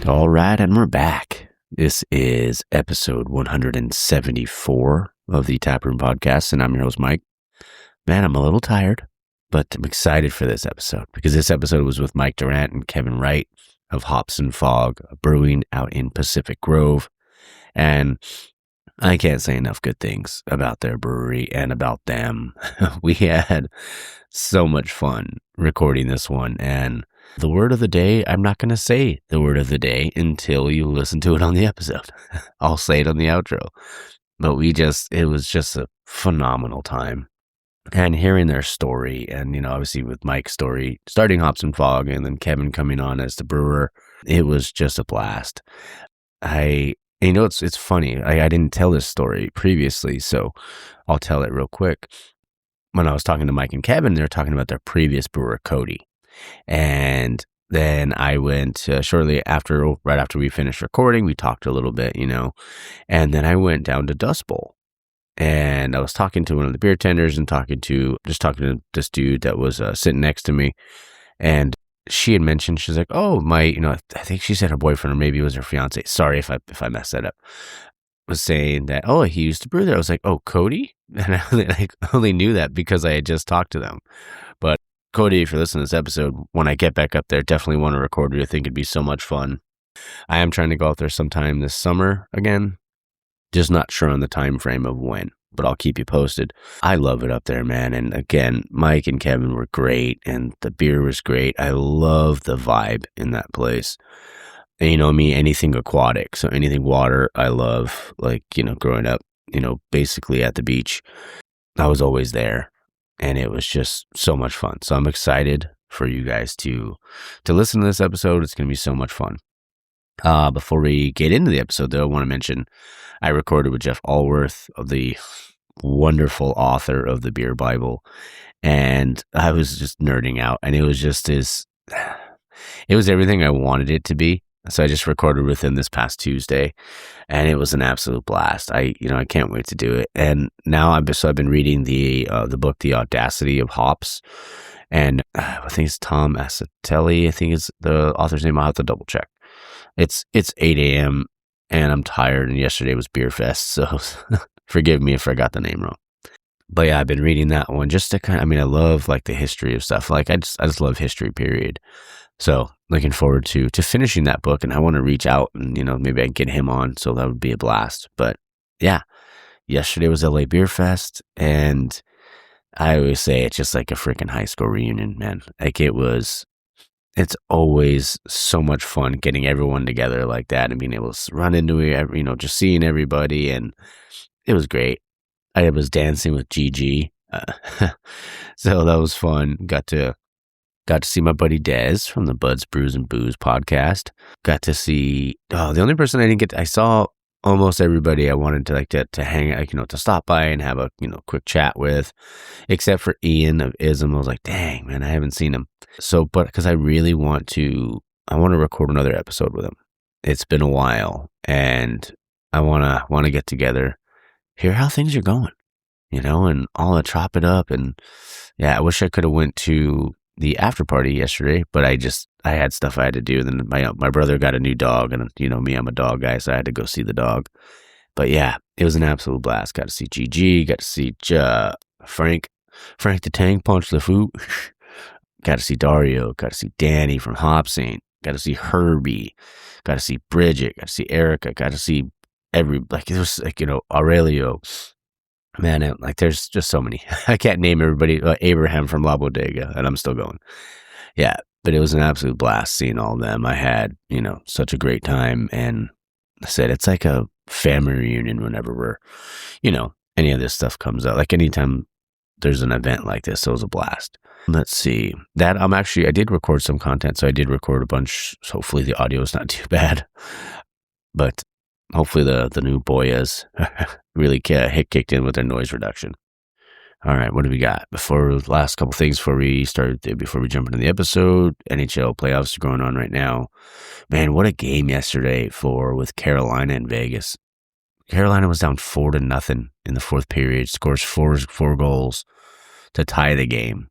All right, and we're back. This is episode 174 of the Taproom Podcast, and I'm your host, Mike. Man, I'm a little tired, but I'm excited for this episode because this episode was with Mike Durrant and Kevin Wright of Hops and Fog Brewing out in Pacific Grove, and I can't say enough good things about their brewery and about them. We had so much fun recording this one, and the word of the day, I'm not going to say the word of the day until you listen to it on the episode. I'll say it on the outro. But it was just a phenomenal time. And hearing their story, and, obviously with Mike's story, starting Hops and Fog, and then Kevin coming on as the brewer, it was just a blast. It's funny. I didn't tell this story previously, so I'll tell it real quick. When I was talking to Mike and Kevin, they were talking about their previous brewer, Cody. And then I went right after we finished recording, we talked a little bit, and then I went down to Dust Bowl and I was talking to one of the beer tenders and talking to this dude that was sitting next to me. And she had mentioned, she's like, oh, I think she said her boyfriend, or maybe it was her fiance. Sorry if I messed that up. Was saying that, oh, he used to brew there. I was like, oh, Cody? And I only knew that because I had just talked to them. But Cody, if you're listening to this episode, when I get back up there, definitely want to record with you. I think it'd be so much fun. I am trying to go out there sometime this summer again. Just not sure on the time frame of when, but I'll keep you posted. I love it up there, man. And again, Mike and Kevin were great, and the beer was great. I love the vibe in that place. And you know me, anything aquatic, so anything water, I love. Like, growing up, basically at the beach, I was always there. And it was just so much fun. So I'm excited for you guys to listen to this episode. It's going to be so much fun. Before we get into the episode, though, I want to mention I recorded with Jeff Allworth, the wonderful author of the Beer Bible. And I was just nerding out. And it was it was everything I wanted it to be. So I just recorded with him this past Tuesday, and it was an absolute blast. I can't wait to do it. And now I've been reading the book, The Audacity of Hops, and I think it's Tom Asatelli. I think is the author's name. I'll have to double check. It's 8 a.m. and I'm tired, and yesterday was Beer Fest, so forgive me if I got the name wrong. But yeah, I've been reading that one just to I love like the history of stuff. Like I just love history, period. So looking forward to finishing that book, and I want to reach out and, maybe I can get him on. So that would be a blast. But yeah, yesterday was LA Beer Fest, and I always say it's just like a freaking high school reunion, man. Like it's always so much fun getting everyone together like that and being able to run into it, just seeing everybody. And it was great. I was dancing with Gigi. So that was fun. Got to see my buddy Dez from the Buds, Brews, and Booze podcast. Got to see, the only person I didn't get, I saw almost everybody I wanted to hang out, to stop by and have a, quick chat with, except for Ian of Ism. I was like, dang, man, I haven't seen him. So, but because I really want to record another episode with him. It's been a while, and I want to get together, hear how things are going, and all chop it up. And yeah, I wish I could have went to the after party yesterday, but I had stuff I had to do. Then my brother got a new dog, and me, I'm a dog guy, so I had to go see the dog. But yeah, it was an absolute blast. Got to see GG, got to see Frank the Tank Punch LeFou, got to see Dario, got to see Danny from Hop Saint, got to see Herbie, got to see Bridget, got to see Erica, got to see it was Aurelio. Man, there's just so many. I can't name everybody. Abraham from La Bodega, and I'm still going. Yeah, but it was an absolute blast seeing all of them. I had, such a great time. And I said, it's like a family reunion whenever we're, any of this stuff comes out. Like anytime there's an event like this, so it was a blast. Let's see. I did record some content, so I did record a bunch. So hopefully the audio is not too bad. But hopefully the new Boyas really kicked in with their noise reduction. All right, what do we got? Before we jump into the episode, NHL playoffs are going on right now. Man, what a game yesterday with Carolina and Vegas. Carolina was down 4-0 in the fourth period, scores four goals to tie the game,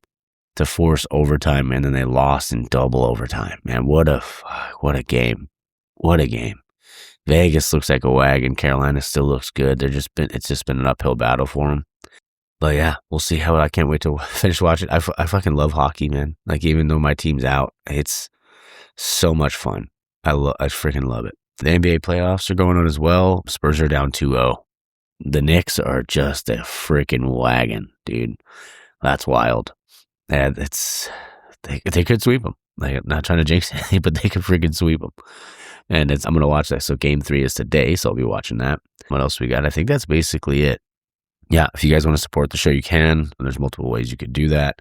to force overtime, and then they lost in double overtime. Man, what a game. what a game. Vegas looks like a wagon. Carolina still looks good. It's just been an uphill battle for them. But yeah, we'll see how. I can't wait to finish watching. I fucking love hockey, man. Like, even though my team's out, it's so much fun. I freaking love it. The NBA playoffs are going on as well. Spurs are down 2-0. The Knicks are just a freaking wagon, dude. That's wild. And they could sweep them. Like, I'm not trying to jinx anything, but they could freaking sweep them. And I'm going to watch that. So game 3 is today, so I'll be watching that. What else we got? I think that's basically it. Yeah, if you guys want to support the show, you can. There's multiple ways you could do that.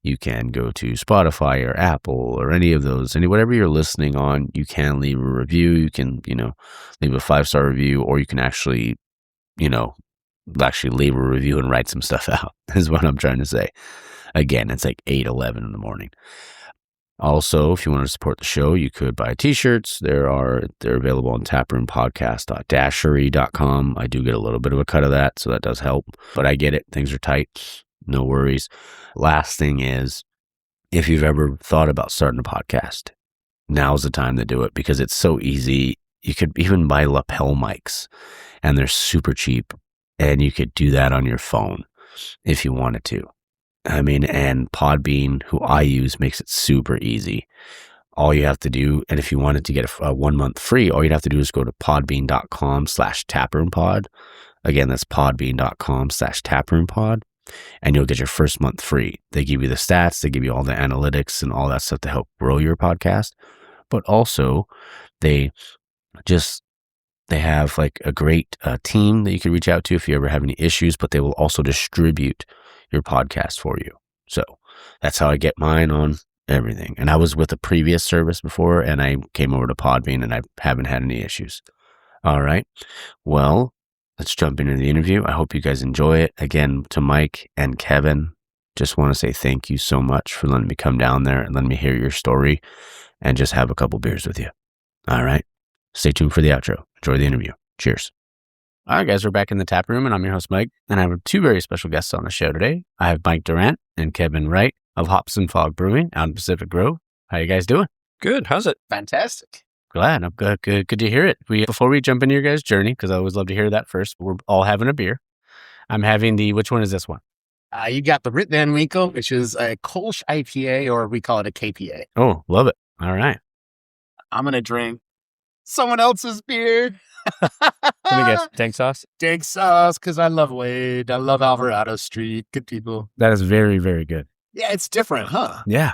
You can go to Spotify or Apple or any of those, whatever you're listening on, you can leave a review. You can, leave a 5-star review, or you can actually leave a review and write some stuff out, is what I'm trying to say. Again, it's like 8:11 in the morning. Also, if you want to support the show, you could buy t-shirts. They're available on taproompodcast.dashery.com. I do get a little bit of a cut of that, so that does help. But I get it. Things are tight. No worries. Last thing is, if you've ever thought about starting a podcast, now's the time to do it, because it's so easy. You could even buy lapel mics, and they're super cheap, and you could do that on your phone if you wanted to. And Podbean, who I use, makes it super easy. All you have to do, and if you wanted to get a 1 month free, all you'd have to do is go to podbean.com/taproompod. Again, that's podbean.com/taproompod, and you'll get your first month free. They give you the stats, they give you all the analytics and all that stuff to help grow your podcast. But also, they have like a great team that you can reach out to if you ever have any issues, but they will also distribute your podcast for you. So that's how I get mine on everything. And I was with a previous service before, and I came over to Podbean, and I haven't had any issues. All right. Well, let's jump into the interview. I hope you guys enjoy it. Again, to Mike and Kevin, just want to say thank you so much for letting me come down there and letting me hear your story and just have a couple beers with you. All right. Stay tuned for the outro. Enjoy the interview. Cheers. All right, guys, we're back in the tap room, and I'm your host, Mike, and I have 2 very special guests on the show today. I have Mike Durrant and Kevin Wright of Hops and Fog Brewing out in Pacific Grove. How you guys doing? Good. How's it? Fantastic. Glad. I'm good to hear it. Before we jump into your guys' journey, because I always love to hear that first, we're all having a beer. I'm having which one is this one? You got the Rip Van Winkle, which is a Kolsch IPA, or we call it a KPA. Oh, love it. All right. I'm going to drink someone else's beer. Let me guess. Dank sauce? Dank sauce, because I love Wade. I love Alvarado Street. Good people. That is very, very good. Yeah, it's different, huh? Yeah.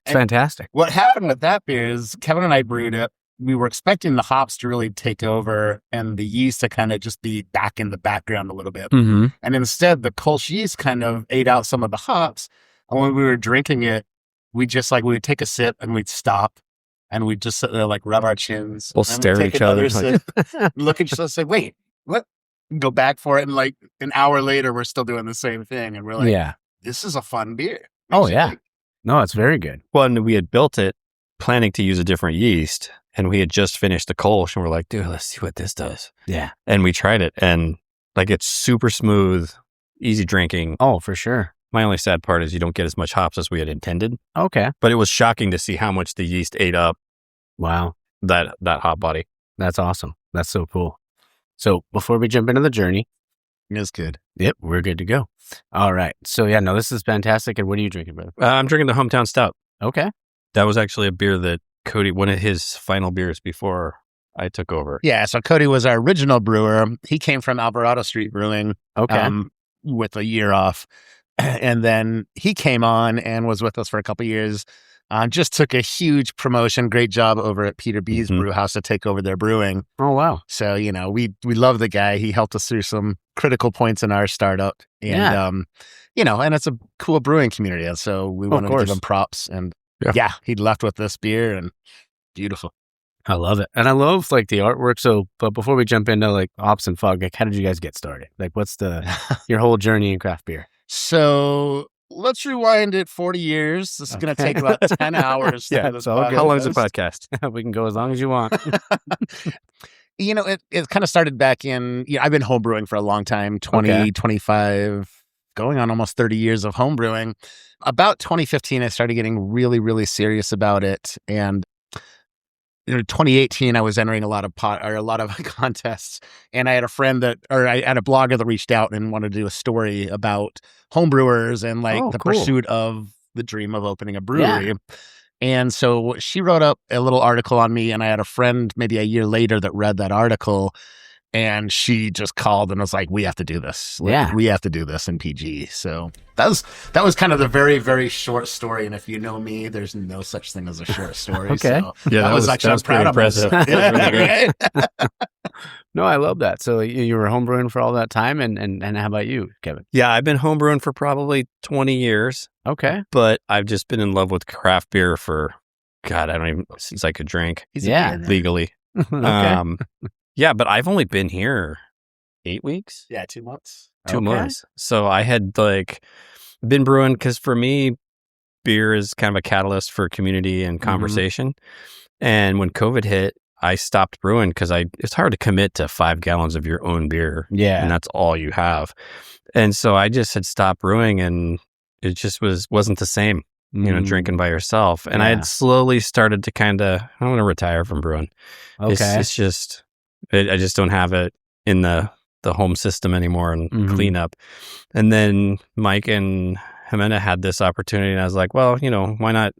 It's fantastic. What happened with that beer is Kevin and I brewed it. We were expecting the hops to really take over and the yeast to kind of just be back in the background a little bit. Mm-hmm. And instead, the Kolsch yeast kind of ate out some of the hops. And when we were drinking it, we would take a sip and we'd stop. And we'd just sit there, rub our chins. We'll stare at each other. Look at each other and say, wait, what? Go back for it. And an hour later, we're still doing the same thing. And we're like, yeah, this is a fun beer. Oh, yeah. No, it's very good. Well, and we had built it planning to use a different yeast, and we had just finished the Kolsch, and we're like, dude, let's see what this does. Yeah. And we tried it, and it's super smooth, easy drinking. Oh, for sure. My only sad part is you don't get as much hops as we had intended. Okay. But it was shocking to see how much the yeast ate up. Wow. That hop body. That's awesome. That's so cool. So before we jump into the journey. It's good. Yep, we're good to go. All right. So yeah, no, this is fantastic. And what are you drinking, brother? I'm drinking the Hometown Stout. Okay. That was actually a beer that Cody, one of his final beers before I took over. Yeah, so Cody was our original brewer. He came from Alvarado Street Brewing. Okay. With a year off. And then he came on and was with us for a couple of years. Just took a huge promotion. Great job over at Peter B's brew house to take over their brewing. Oh, wow. So, we love the guy. He helped us through some critical points in our startup. And, and it's a cool brewing community. And so we wanted to give him props. And he left with this beer, and beautiful. I love it. And I love the artwork. So, but before we jump into Hops and Fog, how did you guys get started? What's your whole journey in craft beer? So let's rewind it 40 years. This is going to take about 10 hours. Yeah. How long is the podcast? We can go as long as you want. It kind of started back in, I've been homebrewing for a long time, 25, going on almost 30 years of homebrewing. About 2015, I started getting really, really serious about it. And in 2018, I was entering a lot of contests, and I had a blogger that reached out and wanted to do a story about homebrewers and pursuit of the dream of opening a brewery. Yeah. And so she wrote up a little article on me, and I had a friend maybe a year later that read that article, and she just called and was like, "We have to do this. We have to do this in PG." So that was kind of the very, very short story. And if you know me, there's no such thing as a short story. Okay. So that was actually proud of impressive. Yeah, really No, I love that. So you were homebrewing for all that time, and how about you, Kevin? Yeah, I've been homebrewing for probably 20 years. Okay. But I've just been in love with craft beer since I could drink. Legally. Okay. Yeah, but I've only been here 8 weeks. Yeah, 2 months. 2 months. So I had been brewing because for me, beer is kind of a catalyst for community and conversation. And when COVID hit, I stopped brewing because it's hard to commit to 5 gallons of your own beer. Yeah. And that's all you have. And so I just had stopped brewing, and it just wasn't the same, drinking by yourself. And I had slowly started to I want to retire from brewing. Okay. It's just, I just don't have it in the home system anymore and clean up. And then Mike and Jimena had this opportunity, and I was like, well, why not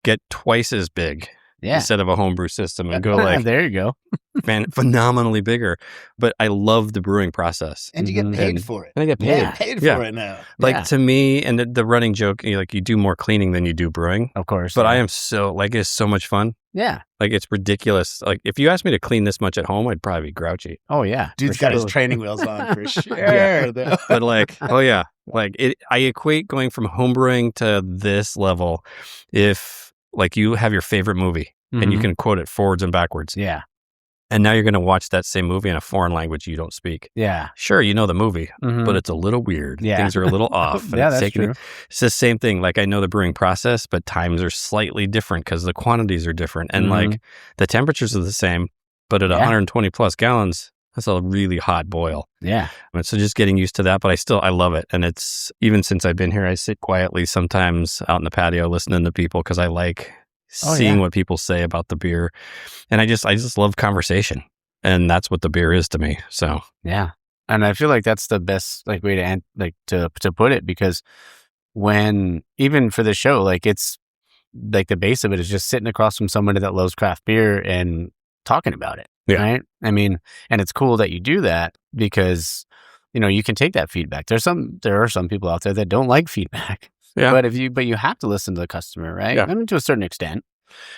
get twice as big instead of a homebrew system and go there you go. phenomenally bigger. But I love the brewing process. And you get paid for it. And I get paid. Yeah. Paid for it now. To me, and the running joke, you do more cleaning than you do brewing. Of course. But I am so, it's so much fun. Yeah. It's ridiculous. If you asked me to clean this much at home, I'd probably be grouchy. Oh, yeah. Dude's got his training wheels on for sure. But oh, yeah. I equate going from homebrewing to this level if, you have your favorite movie and you can quote it forwards and backwards. Yeah. And now you're going to watch that same movie in a foreign language you don't speak. Yeah. Sure, you know the movie, but it's a little weird. Yeah. Things are a little off. Yeah, that's true. It's the same thing. I know the brewing process, but times are slightly different because the quantities are different. And the temperatures are the same, but at 120 plus gallons, that's a really hot boil. Yeah. So just getting used to that, but I love it. And it's, even since I've been here, I sit quietly sometimes out in the patio listening to people because I like seeing what people say about the beer. And I just love conversation. And that's what the beer is to me. So yeah. And I feel like that's the best way to to put it, because when, even for the show, it's the base of it is just sitting across from somebody that loves craft beer and talking about it. Yeah. Right. I mean, and it's cool that you do that because, you can take that feedback. There are some people out there that don't like feedback. Yeah. But you have to listen to the customer, right? Yeah. I mean, to a certain extent.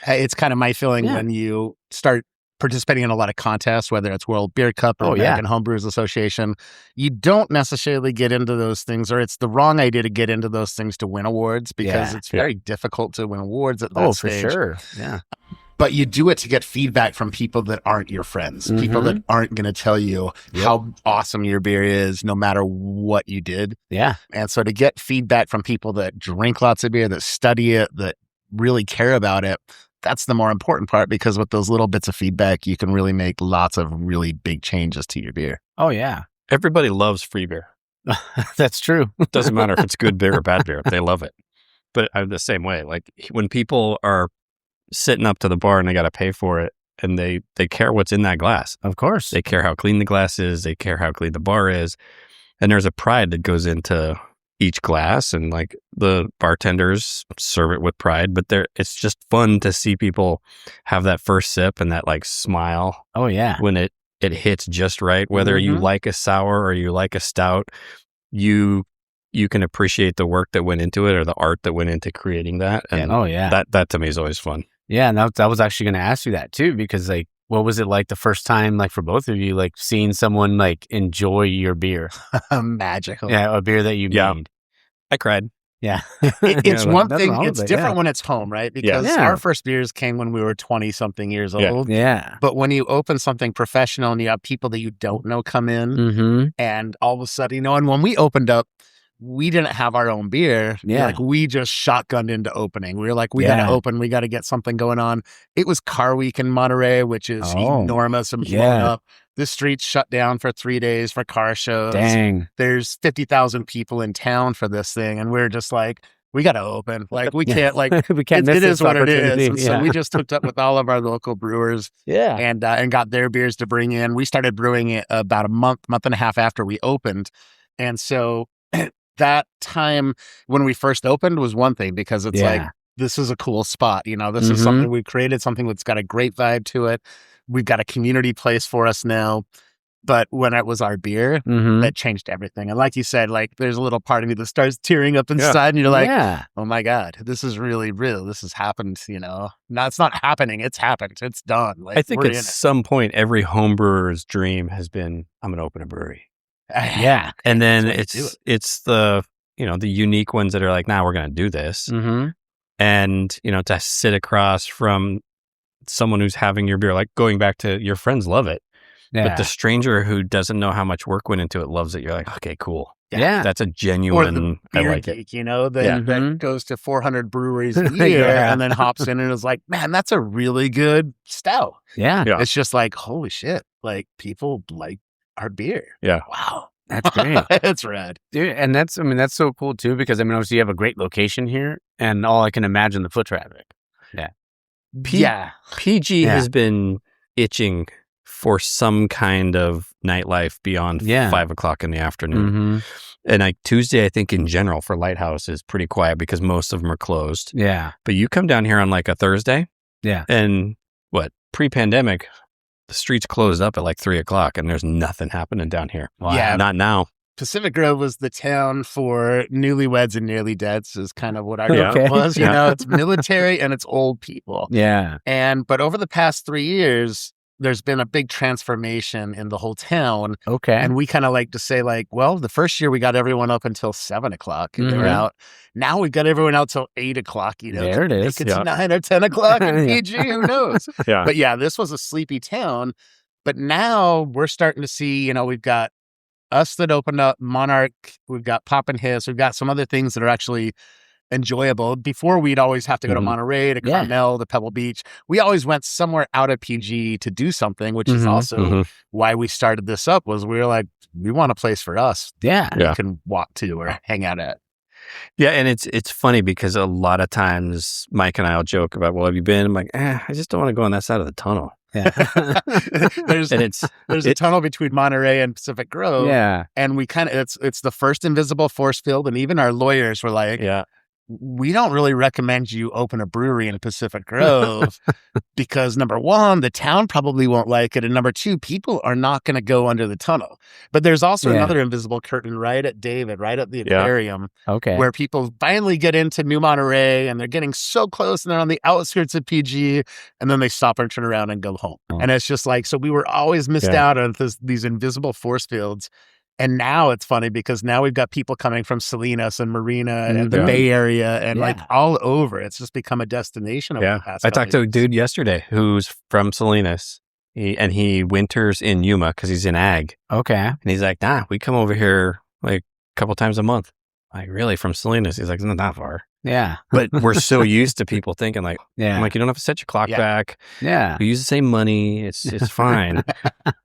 It's kind of my feeling when you start participating in a lot of contests, whether it's World Beer Cup or American Homebrewers Association, you don't necessarily get into those things, or it's the wrong idea to get into those things to win awards, because it's very difficult to win awards at that stage. For sure. Yeah. But you do it to get feedback from people that aren't your friends, people that aren't going to tell you how awesome your beer is, no matter what you did. Yeah. And so to get feedback from people that drink lots of beer, that study it, that really care about it, that's the more important part, because with those little bits of feedback, you can really make lots of really big changes to your beer. Oh, yeah. Everybody loves free beer. That's true. It doesn't matter if it's good beer or bad beer. They love it. But I'm the same way. When people are sitting up to the bar and they got to pay for it, and they care what's in that glass. Of course. They care how clean the glass is. They care how clean the bar is. And there's a pride that goes into each glass, and the bartenders serve it with pride, but it's just fun to see people have that first sip and that smile. Oh yeah. When it hits just right, whether you like a sour or you like a stout, you can appreciate the work that went into it, or the art that went into creating that. And that to me is always fun. Yeah. And I was actually going to ask you that too, because what was it like the first time, for both of you, seeing someone enjoy your beer? Magical. Yeah, a beer that you made. I cried. Yeah. It's one thing. It's different when it's home, right? Because our first beers came when we were 20-something years old. Yeah. But when you open something professional and you have people that you don't know come in, and all of a sudden, and when we opened up, we didn't have our own beer. Yeah. We just shotgunned into opening. We were we got to open. We got to get something going on. It was Car Week in Monterey, which is enormous and blown up. The streets shut down for 3 days for car shows. Dang. There's 50,000 people in town for this thing. And we're just we got to open. Like, we can't, like, we can't miss it is what it is. And yeah. so we just hooked up with all of our local brewers and got their beers to bring in. We started brewing it about a month and a half after we opened. And so that time when we first opened was one thing, because it's like, this is a cool spot. You know, this is something we created, something that's got a great vibe to it. We've got a community place for us now. But when it was our beer, that changed everything. And like you said, like, there's a little part of me that starts tearing up inside, and you're like, oh my God, this is really real. This has happened, you know. No, it's not happening. It's happened. It's done. Like, I think at some point, every home brewer's dream has been, I'm going to open a brewery. And then it's the, you know, the unique ones that are like, nah, we're going to do this. And, you know, to sit across from someone who's having your beer, like, going back to your friends love it. But the stranger who doesn't know how much work went into it loves it. You're like, okay, cool. That's a genuine, I like geek, it. You know, that goes to 400 breweries a year and then hops in and is like, man, that's a really good stout. It's just like, holy shit. Like, people like our beer. Wow. That's great. It's rad. Dude, and that's so cool too, because obviously you have a great location here, and all I can imagine the foot traffic. PG has been itching for some kind of nightlife beyond 5 o'clock in the afternoon. And like Tuesday, I think in general for Lighthouse is pretty quiet because most of them are closed. But you come down here on like a Thursday. And pre-pandemic, the streets closed up at like 3 o'clock and there's nothing happening down here. Not now. Pacific Grove was the town for newlyweds and nearly deads, is kind of what I it was. You know, it's military and it's old people. But over the past 3 years, there's been a big transformation in the whole town. And we kind of like to say, like, well, the first year we got everyone up until 7 o'clock and they were out. Now we've got everyone out till 8 o'clock, you know. There it is. It's 9 or 10 o'clock in PG, who knows? But this was a sleepy town. But now we're starting to see, you know, we've got us that opened up, Monarch, we've got Pop and Hiss, we've got some other things that are actually enjoyable. Before, we'd always have to go to Monterey, to Carmel, to Pebble Beach. We always went somewhere out of PG to do something, which is also why we started this up, was we were like, we want a place for us we can walk to or hang out at. And it's funny because a lot of times Mike and I will joke about, well, have you been? I'm like, I just don't want to go on that side of the tunnel. There's a tunnel between Monterey and Pacific Grove. And we kind of, it's the first invisible force field. And even our lawyers were like, we don't really recommend you open a brewery in Pacific Grove because, number one, the town probably won't like it. And number two, people are not going to go under the tunnel. But there's also another invisible curtain right at David, right at the aquarium, where people finally get into New Monterey and they're getting so close and they're on the outskirts of PG, and then they stop and turn around and go home. And it's just like, so we were always missed out on these invisible force fields. And now it's funny because now we've got people coming from Salinas and Marina and the Bay Area and like all over. It's just become a destination over the past I talked to a dude yesterday who's from Salinas. He winters in Yuma because he's in ag. And he's like, nah, we come over here like a couple times a month. Like, really, from Salinas? He's like, it's not that far. But we're so used to people thinking like, I'm like, you don't have to set your clock back. We use the same money. It's fine.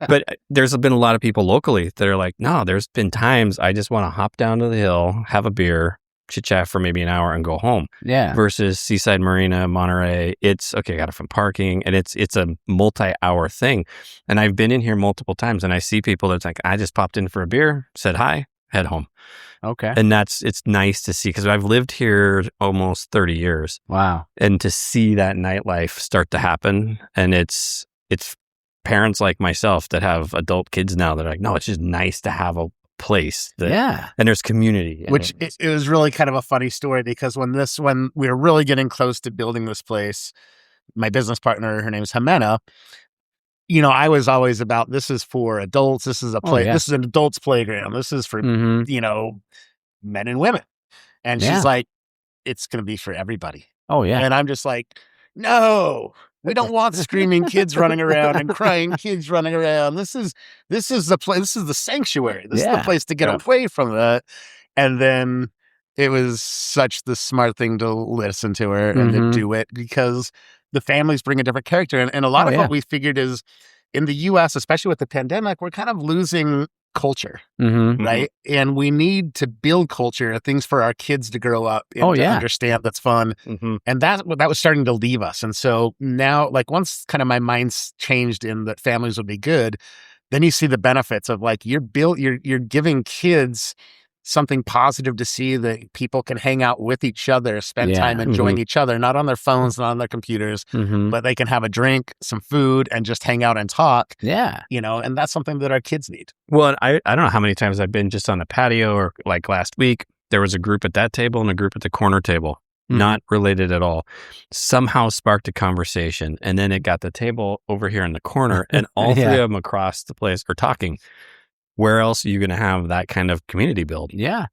But there's been a lot of people locally that are like, no, there's been times I just want to hop down to the hill, have a beer, chit chat for maybe an hour and go home. Versus Seaside Marina, Monterey, it's okay, I got it from parking, and it's a multi-hour thing. And I've been in here multiple times and I see people that's like, I just popped in for a beer, said hi, head home. And it's nice to see because I've lived here almost 30 years. And to see that nightlife start to happen, and it's parents like myself that have adult kids now that are like, no, it's just nice to have a place that, and there's community. Which it was really kind of a funny story because when we were really getting close to building this place, my business partner, her name's Jimena, you know, I was always about, this is for adults. This is a play. This is an adults playground. This is for, you know, men and women. And she's like, it's going to be for everybody. And I'm just like, no, we don't want screaming kids running around and crying kids running around. This is the place. This is the sanctuary. This is the place to get away from that. And then it was such the smart thing to listen to her and to do it because the families bring a different character. And a lot of what we figured is in the U.S., especially with the pandemic, we're kind of losing culture, right? And we need to build culture, things for our kids to grow up and to understand that's fun. And that was starting to leave us. And so now, like, once kind of my mind's changed in that families would be good, then you see the benefits of, like, you're giving kids something positive to see, that people can hang out with each other, spend time enjoying each other, not on their phones, not on their computers, but they can have a drink, some food, and just hang out and talk. Yeah. And that's something that our kids need. Well, I don't know how many times I've been just on the patio, or like last week, there was a group at that table and a group at the corner table, not related at all. Somehow sparked a conversation, and then it got the table over here in the corner, and all three of them across the place are talking. Where else are you going to have that kind of community build? Yeah.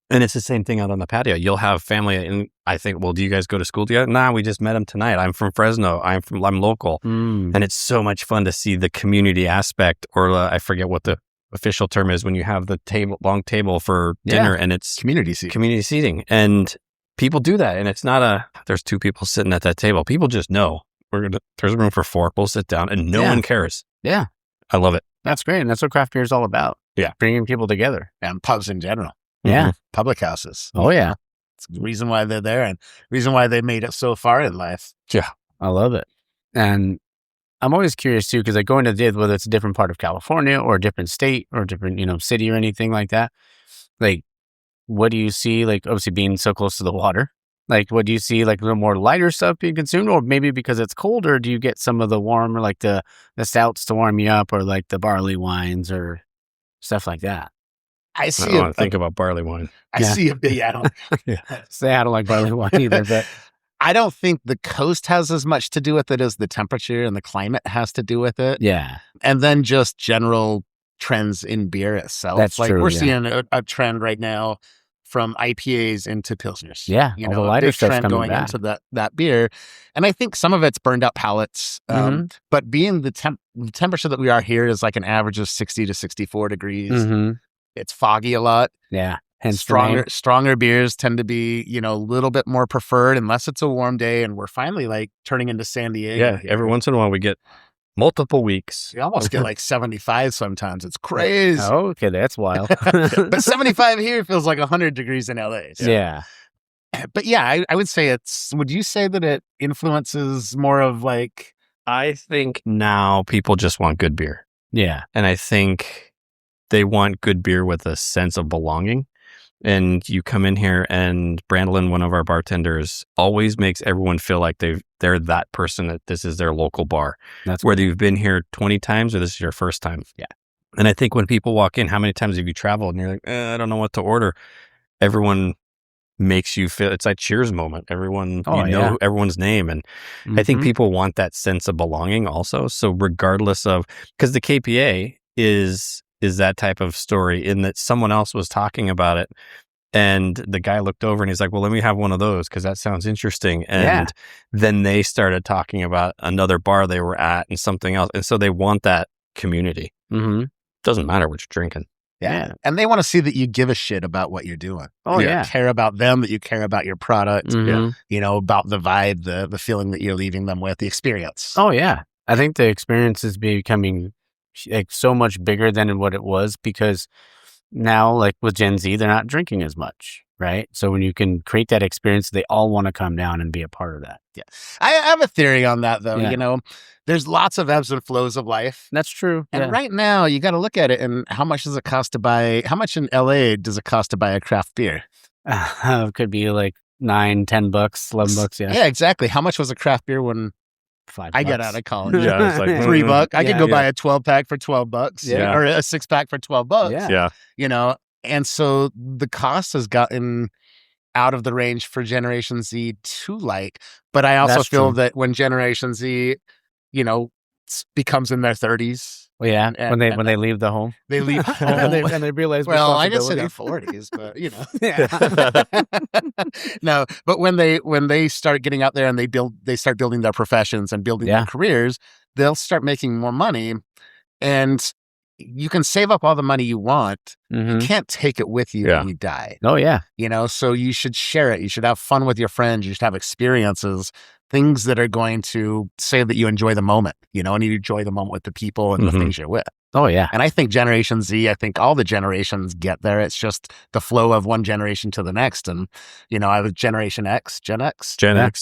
And it's the same thing out on the patio. You'll have family, and I think, well, do you guys go to school together? Nah, we just met them tonight. I'm from Fresno. I'm local. And it's so much fun to see the community aspect, or I forget what the official term is, when you have the long table for dinner, and it's community seating. And people do that. And it's not there's two people sitting at that table. People just know there's room for four. We'll sit down, and no one cares. Yeah. I love it. That's great. And that's what craft beer is all about. Yeah. Bringing people together. And pubs in general. Yeah. Public houses. Oh, yeah. It's the reason why they're there, and reason why they made it so far in life. Yeah. I love it. And I'm always curious too, because I go into whether it's a different part of California or a different state or a different, city or anything like that. Like, what do you see? Like, obviously being so close to the water, like, what do you see? Like, a little more lighter stuff being consumed, or maybe because it's colder, do you get some of the warmer, like the stouts to warm you up, or like the barley wines or stuff like that? I don't think about barley wine. I see a big. I don't. Say I don't like barley wine either, but I don't think the coast has as much to do with it as the temperature and the climate has to do with it. Yeah, and then just general trends in beer itself. That's like true, we're seeing a trend right now from IPAs into Pilsners. Yeah, the lighter stuff going back into that beer. And I think some of it's burned out palates. But being the temperature that we are here is like an average of 60 to 64 degrees. It's foggy a lot. Yeah. And stronger beers tend to be, a little bit more preferred unless it's a warm day, and we're finally like turning into San Diego. Yeah. Every once in a while we get multiple weeks. You almost get like 75 sometimes. It's crazy. Oh, okay. That's wild. But 75 here feels like 100 degrees in LA. So. Yeah. But yeah, I would say would you say that it influences more of like? I think now people just want good beer. Yeah. And I think they want good beer with a sense of belonging. And you come in here, and Brandolin, one of our bartenders, always makes everyone feel like they're that person, that this is their local bar. That's whether you've been here 20 times or this is your first time. Yeah. And I think when people walk in, how many times have you traveled and you're like, I don't know what to order? Everyone makes you feel, it's like Cheers moment. Everyone, know everyone's name. And I think people want that sense of belonging also. So regardless of, because the KPA is that type of story, in that someone else was talking about it, and the guy looked over and he's like, well, let me have one of those because that sounds interesting. And then they started talking about another bar they were at and something else. And so they want that community. Doesn't matter what you're drinking. Yeah. And they want to see that you give a shit about what you're doing. Oh, you care about them, that you care about your product, about the vibe, the feeling that you're leaving them with, the experience. Oh, yeah. I think the experience is becoming like so much bigger than what it was, because now, like with Gen Z, they're not drinking as much, right? So when you can create that experience, they all want to come down and be a part of that. Yeah. I have a theory on that, though. Yeah. There's lots of ebbs and flows of life. That's true. And right now, you got to look at it, and how much does it cost to buy, how much in LA does it cost to buy a craft beer? It could be like $9, $10, $11. Yeah. Yeah, exactly. How much was a craft beer when $5. I got out of college? Yeah, it's like $3. I could go buy a 12-pack for $12. Yeah. Or a 6-pack for $12. Yeah. And so the cost has gotten out of the range for Generation Z to like. But I also feel that when Generation Z, becomes in their 30s. Well, yeah, and when they leave the home, they leave home and they realize. Well, I didn't say their 40s, but No, but when they start getting out there and they start building their professions and building their careers, they'll start making more money, and you can save up all the money you want. You can't take it with you when you die. Oh yeah, so you should share it. You should have fun with your friends. You should have experiences. Things that are going to say that you enjoy the moment, and you enjoy the moment with the people and the things you're with. Oh, yeah. And I think Generation Z, I think all the generations get there. It's just the flow of one generation to the next. And, I was Generation X, Gen X.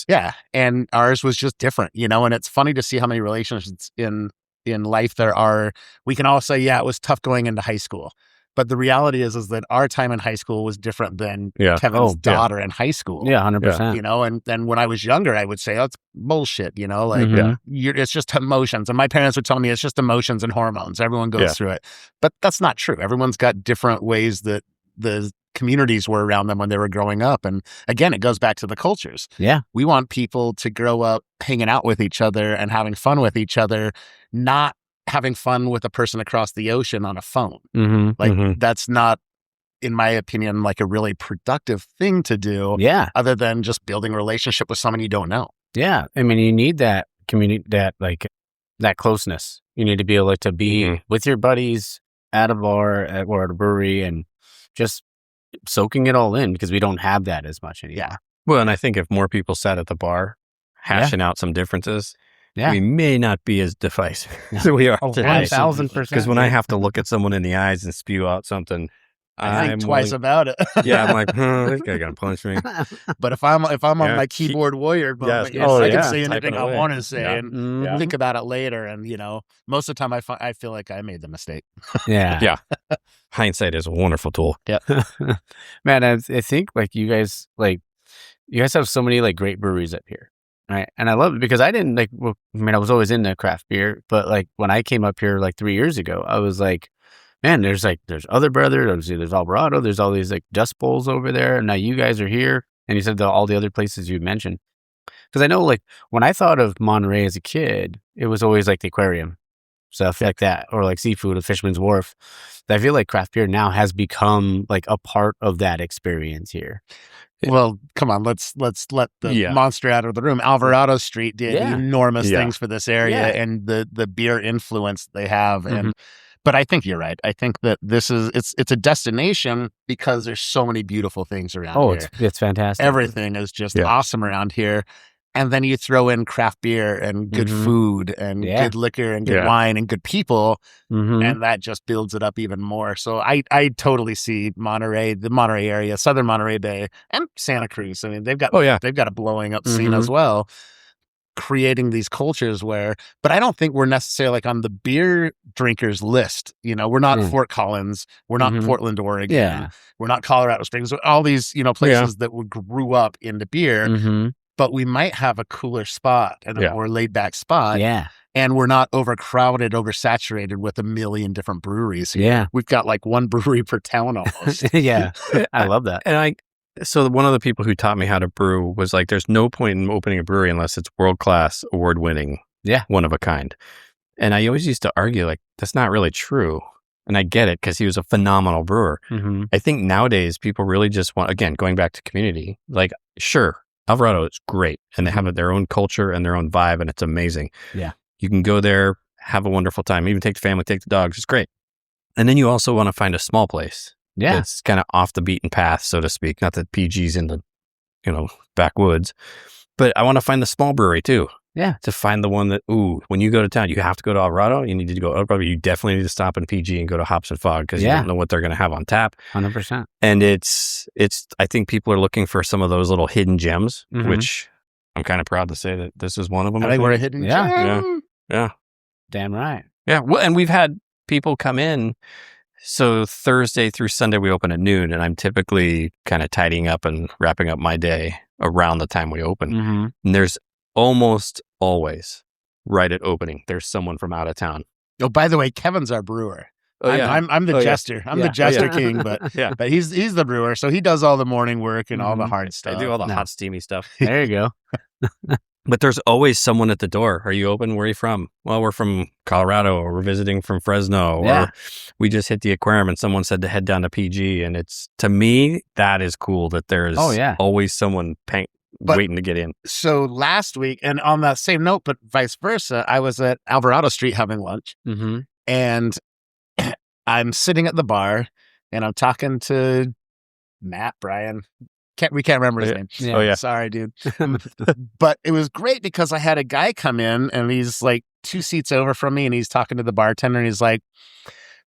Yeah. And ours was just different, and it's funny to see how many relationships in life there are. We can all say, yeah, it was tough going into high school. But the reality is that our time in high school was different than Kevin's daughter in high school. Yeah, 100%. And then when I was younger, I would say, oh, it's bullshit, it's just emotions. And my parents would tell me it's just emotions and hormones. Everyone goes through it. But that's not true. Everyone's got different ways that the communities were around them when they were growing up. And again, it goes back to the cultures. Yeah. We want people to grow up hanging out with each other and having fun with each other, not having fun with a person across the ocean on a phone. That's not, in my opinion, like a really productive thing to do. Yeah. Other than just building a relationship with someone you don't know. Yeah. I mean, you need that community, that closeness. You need to be able to be with your buddies at a bar or at a brewery and just soaking it all in, because we don't have that as much anymore. Yeah. Well, and I think if more people sat at the bar hashing out some differences, we may not be as divisive as we are today. 1,000%. Because when I have to look at someone in the eyes and spew out something, I think twice about it. I'm like, this guy gonna punch me. But if I'm on my keyboard warrior moment, I can say anything I want to say and think about it later. And most of the time I feel like I made the mistake. Yeah. Hindsight is a wonderful tool. Yeah. Man, I think you guys have so many great breweries up here. Right. And I love it because I didn't I was always into craft beer, but when I came up here 3 years ago, I was like, man, there's Other Brother, there's Alvarado, there's all these Dust Bowls over there. And now you guys are here. And you said all the other places you mentioned. Because I know when I thought of Monterey as a kid, it was always the aquarium, stuff like that, or seafood at Fisherman's Wharf. I feel like craft beer now has become a part of that experience here. Well, come on, let's let the monster out of the room. Alvarado Street did enormous things for this area and the beer influence they have. And but I think you're right. I think that it's a destination because there's so many beautiful things around here. Oh, it's fantastic. Everything is just awesome around here. And then you throw in craft beer and good food and good liquor and good wine and good people. And that just builds it up even more. So I totally see Monterey, the Monterey area, Southern Monterey Bay, and Santa Cruz. I mean, they've got a blowing up scene as well, creating these cultures but I don't think we're necessarily on the beer drinkers list. We're not Fort Collins. We're not Portland, Oregon. Yeah. We're not Colorado Springs. All these, places that grew up into beer. But we might have a cooler spot and a more laid back spot. Yeah. And we're not overcrowded, oversaturated with a million different breweries. Yeah. We've got one brewery per town almost. Yeah. I love that. And so one of the people who taught me how to brew was there's no point in opening a brewery unless it's world-class, award-winning, one of a kind. And I always used to argue that's not really true. And I get it because he was a phenomenal brewer. I think nowadays people really just want, again, going back to community, sure, Alvarado is great, and they have their own culture and their own vibe, and it's amazing. Yeah. You can go there, have a wonderful time, even take the family, take the dogs. It's great. And then you also want to find a small place. Yeah. That's kind of off the beaten path, so to speak. Not that PG's in the, backwoods, but I want to find the small brewery too. Yeah. To find the one that, when you go to town, you have to go to Alvarado. You need to go to Alvarado. You definitely need to stop in PG and go to Hops and Fog because you don't know what they're going to have on tap. 100%. And I think people are looking for some of those little hidden gems, which I'm kind of proud to say that this is one of them. I think we're a hidden gem. Yeah. Damn right. Yeah. Well, and we've had people come in. So Thursday through Sunday, we open at noon, and I'm typically kind of tidying up and wrapping up my day around the time we open. And there's almost always right at opening, there's someone from out of town. Oh, by the way, Kevin's our brewer. I'm the jester. I'm the jester king, but he's the brewer. So he does all the morning work and all the hard stuff. I do all the hot, steamy stuff. There you go. But there's always someone at the door. Are you open? Where are you from? Well, we're from Colorado, or we're visiting from Fresno, or we just hit the aquarium and someone said to head down to PG. And to me, that is cool that there's always someone waiting to get in. So last week, and on that same note, but vice versa, I was at Alvarado Street having lunch, and I'm sitting at the bar, and I'm talking to Brian. We can't remember his name. Yeah. Sorry, dude. But it was great because I had a guy come in, and he's 2 seats over from me, and he's talking to the bartender, and he's like,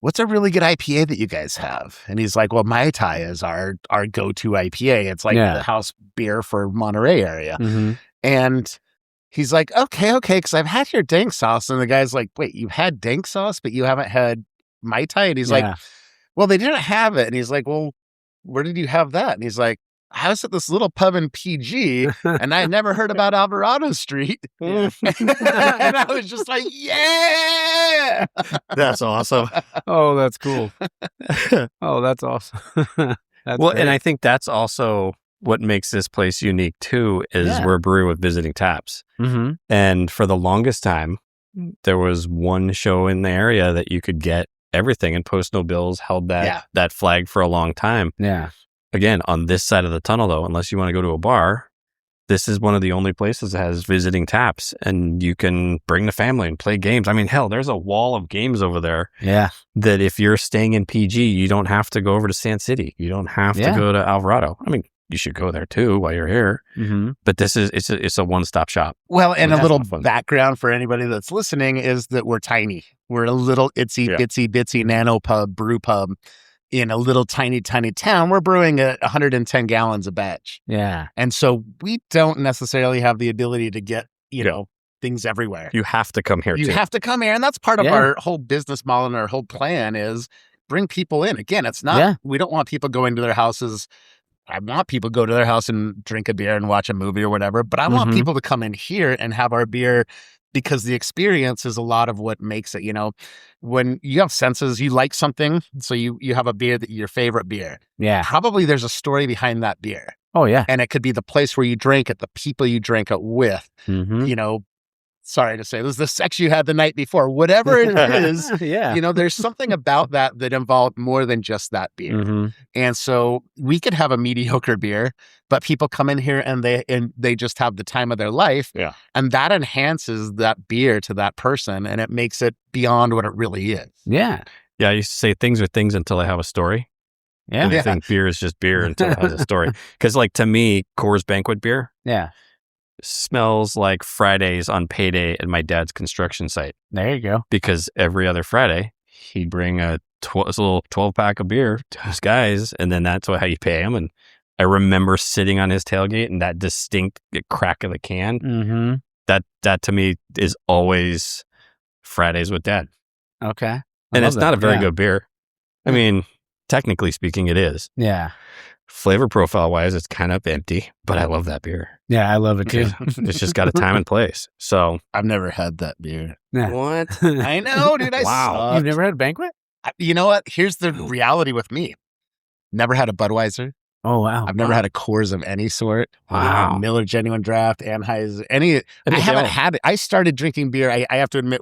what's a really good IPA that you guys have? And he's like, well, Mai Tai is our go-to IPA. It's like the house beer for Monterey area. Mm-hmm. And he's like, okay, because I've had your dank sauce. And the guy's like, wait, you've had dank sauce, but you haven't had Mai Tai? And he's like, well, they didn't have it. And he's like, well, where did you have that? And he's like, I was at this little pub in PG, and I had never heard about Alvarado Street. And I was just like, yeah! That's awesome. Oh, that's cool. Oh, that's awesome. That's well, great. and I think that's also what makes this place unique, too, is we're a brewery with visiting taps. Mm-hmm. And for the longest time, there was one show in the area that you could get everything, and Post No Bills held that flag for a long time. Yeah. Again, on this side of the tunnel, though, unless you want to go to a bar, this is one of the only places that has visiting taps, and you can bring the family and play games. I mean, hell, there's a wall of games over there. Yeah. That if you're staying in PG, you don't have to go over to Sand City. You don't have to go to Alvarado. I mean, you should go there too while you're here. Mm-hmm. But it's a one-stop shop. Well, and a little background for anybody that's listening is that we're tiny. We're a little itsy nano pub, brew pub. In a little tiny town, we're brewing at 110 gallons a batch. Yeah. And so we don't necessarily have the ability to get, things everywhere. You have to come here You have to come here. And that's part of our whole business model and our whole plan is bring people in. Again, it's not, we don't want people going to their houses. I want people to go to their house and drink a beer and watch a movie or whatever. But I want people to come in here and have our beer because the experience is a lot of what makes it, when you have senses, you like something. So you have a beer your favorite beer. Yeah. Probably there's a story behind that beer. Oh, yeah. And it could be the place where you drank it, the people you drank it with, sorry to say, this is the sex you had the night before, whatever it is. There's something about that involved more than just that beer. Mm-hmm. And so we could have a mediocre beer, but people come in here and they just have the time of their life. Yeah. And that enhances that beer to that person, and it makes it beyond what it really is. Yeah. Yeah, I used to say things are things until they have a story. Yeah. And I think beer is just beer until it has a story. Because to me, Coors Banquet beer smells like Fridays on payday at my dad's construction site. There you go. Because every other Friday, he'd bring a little 12-pack of beer to his guys, and then that's how you pay him. And I remember sitting on his tailgate and that distinct crack of the can. Mm-hmm. That to me is always Fridays with Dad. Okay. And it's not a very good beer. I mean, technically speaking, it is. Yeah. Flavor profile wise, it's kind of empty, but I love that beer. Yeah, I love it too. It's just got a time and place. So I've never had that beer. Yeah. what? I know, dude. Wow. You've never had a banquet? You know what? Here's the reality with me. Never had a Budweiser. Oh, wow. I've never had a Coors of any sort. Wow. Miller Genuine Draft, Anheuser, I haven't had it. I started drinking beer, I have to admit,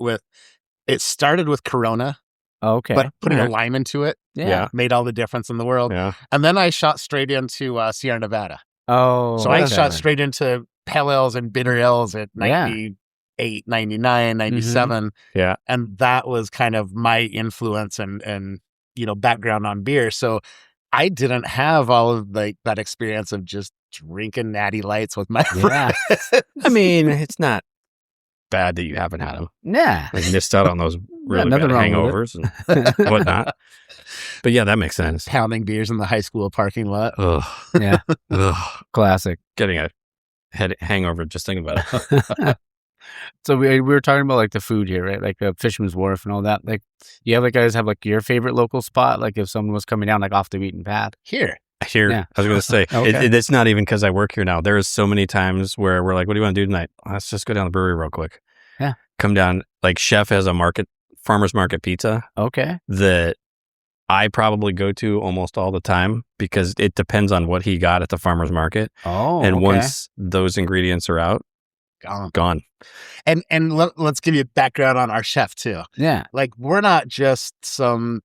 it started with Corona. Okay. But putting a lime into it made all the difference in the world. Yeah. And then I shot straight into Sierra Nevada. Oh. So I shot straight into pale ales and bitter ales at 98, 99, 97. Mm-hmm. Yeah. And that was kind of my influence and background on beer. So I didn't have all of that experience of just drinking Natty Lights with my friends. I mean, it's not bad that you haven't had them. Yeah. Like missed out on those really bad hangovers and whatnot. But yeah, that makes sense. Pounding beers in the high school parking lot. Ugh. Yeah. Ugh. Classic. Getting a hangover just thinking about it. So we were talking about the food here, right? Like the Fisherman's Wharf and all that. Like, you guys have your favorite local spot? Like if someone was coming down off the beaten path. Here. Yeah. I was going to say, okay. It's not even because I work here now. There is so many times where we're like, what do you want to do tonight? Let's just go down the brewery real quick. Yeah. Come down. Chef has a farmer's market pizza. Okay. That I probably go to almost all the time because it depends on what he got at the farmer's market. Oh, and once those ingredients are out, gone. And let's give you background on our chef too. Yeah. We're not just some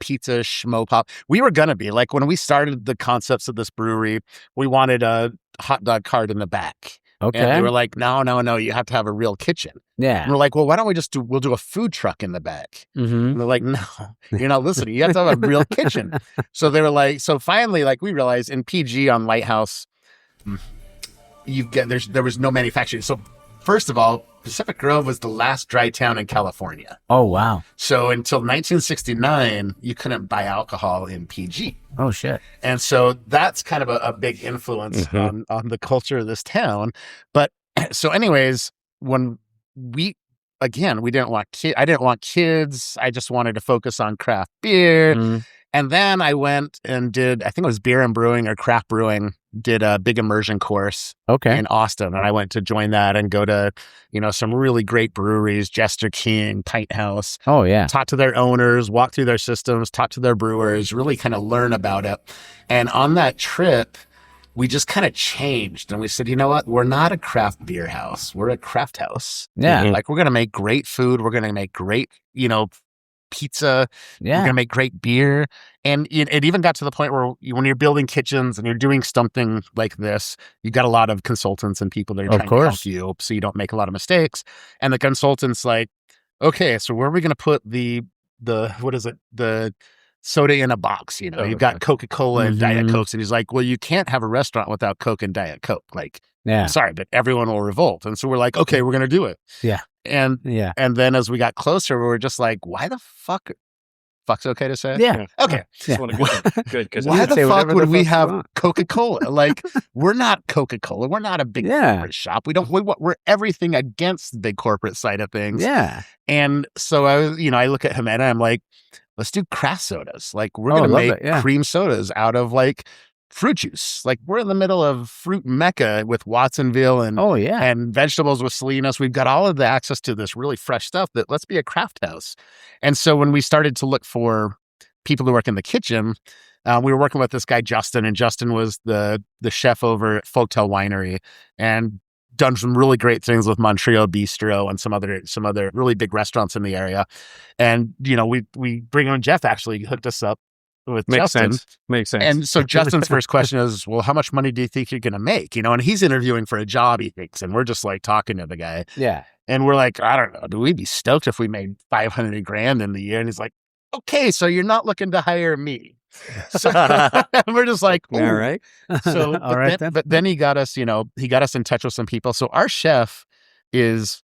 pizza schmo pop. We were gonna be when we started the concepts of this brewery, we wanted a hot dog cart in the back. Okay. And they were like, no, you have to have a real kitchen. Yeah. And we're like, well, why don't we we'll do a food truck in the back? Mm-hmm. And they're like, no, you're not listening. You have to have a real kitchen. So they were like, so finally, we realized in PG on Lighthouse, there was no manufacturing. So first of all, Pacific Grove was the last dry town in California. Oh, wow. So until 1969, you couldn't buy alcohol in PG. Oh, shit. And so that's kind of a big influence on the culture of this town. But so anyways, when we didn't want I didn't want kids. I just wanted to focus on craft beer. And then I went and did, I think it was beer and brewing or craft brewing, did a big immersion course in Austin. And I went to join that and go to, some really great breweries, Jester King, Pint House. Oh, yeah. Talk to their owners, walk through their systems, talk to their brewers, really kind of learn about it. And on that trip, we just kind of changed. And we said, you know what? We're not a craft beer house. We're a craft house. Yeah. Like, we're going to make great food. We're going to make great, pizza. You're gonna make great beer. And it even got to the point where when you're building kitchens and you're doing something like this, you got a lot of consultants and people that are trying to help you so you don't make a lot of mistakes. And the consultant's like, okay, so where are we gonna put the soda in a box? You've got Coca-Cola and Diet Cokes. And he's like, well, you can't have a restaurant without Coke and Diet Coke. Like, sorry, but everyone will revolt. And so we're like, okay, we're gonna do it. Yeah. And then as we got closer, we were just like, why the fuck's okay to say? Yeah. Okay. Yeah. Good. Why the fuck would we have Coca-Cola? Like, we're not Coca-Cola. We're not a big corporate shop. We're everything against the big corporate side of things. Yeah. And so I look at Jimena, I'm like, let's do craft sodas. Like, we're going to make cream sodas out of like fruit juice. Like, we're in the middle of fruit mecca with Watsonville and and vegetables with Salinas. We've got all of the access to this really fresh stuff. That let's be a craft house. And so when we started to look for people to work in the kitchen, we were working with this guy Justin, and Justin was the chef over at Folktail Winery and done some really great things with Montreal Bistro and some other really big restaurants in the area. And we bring on Jeff actually hooked us up with Justin. Makes sense. And so Justin's first question is, well, how much money do you think you're going to make? And he's interviewing for a job, he thinks. And we're just like talking to the guy. Yeah. And we're like, I don't know. Do we be stoked if we made $500,000 in the year? And he's like, okay, so you're not looking to hire me. So and we're just like, all right. So, but then he got us, he got us in touch with some people. So our chef is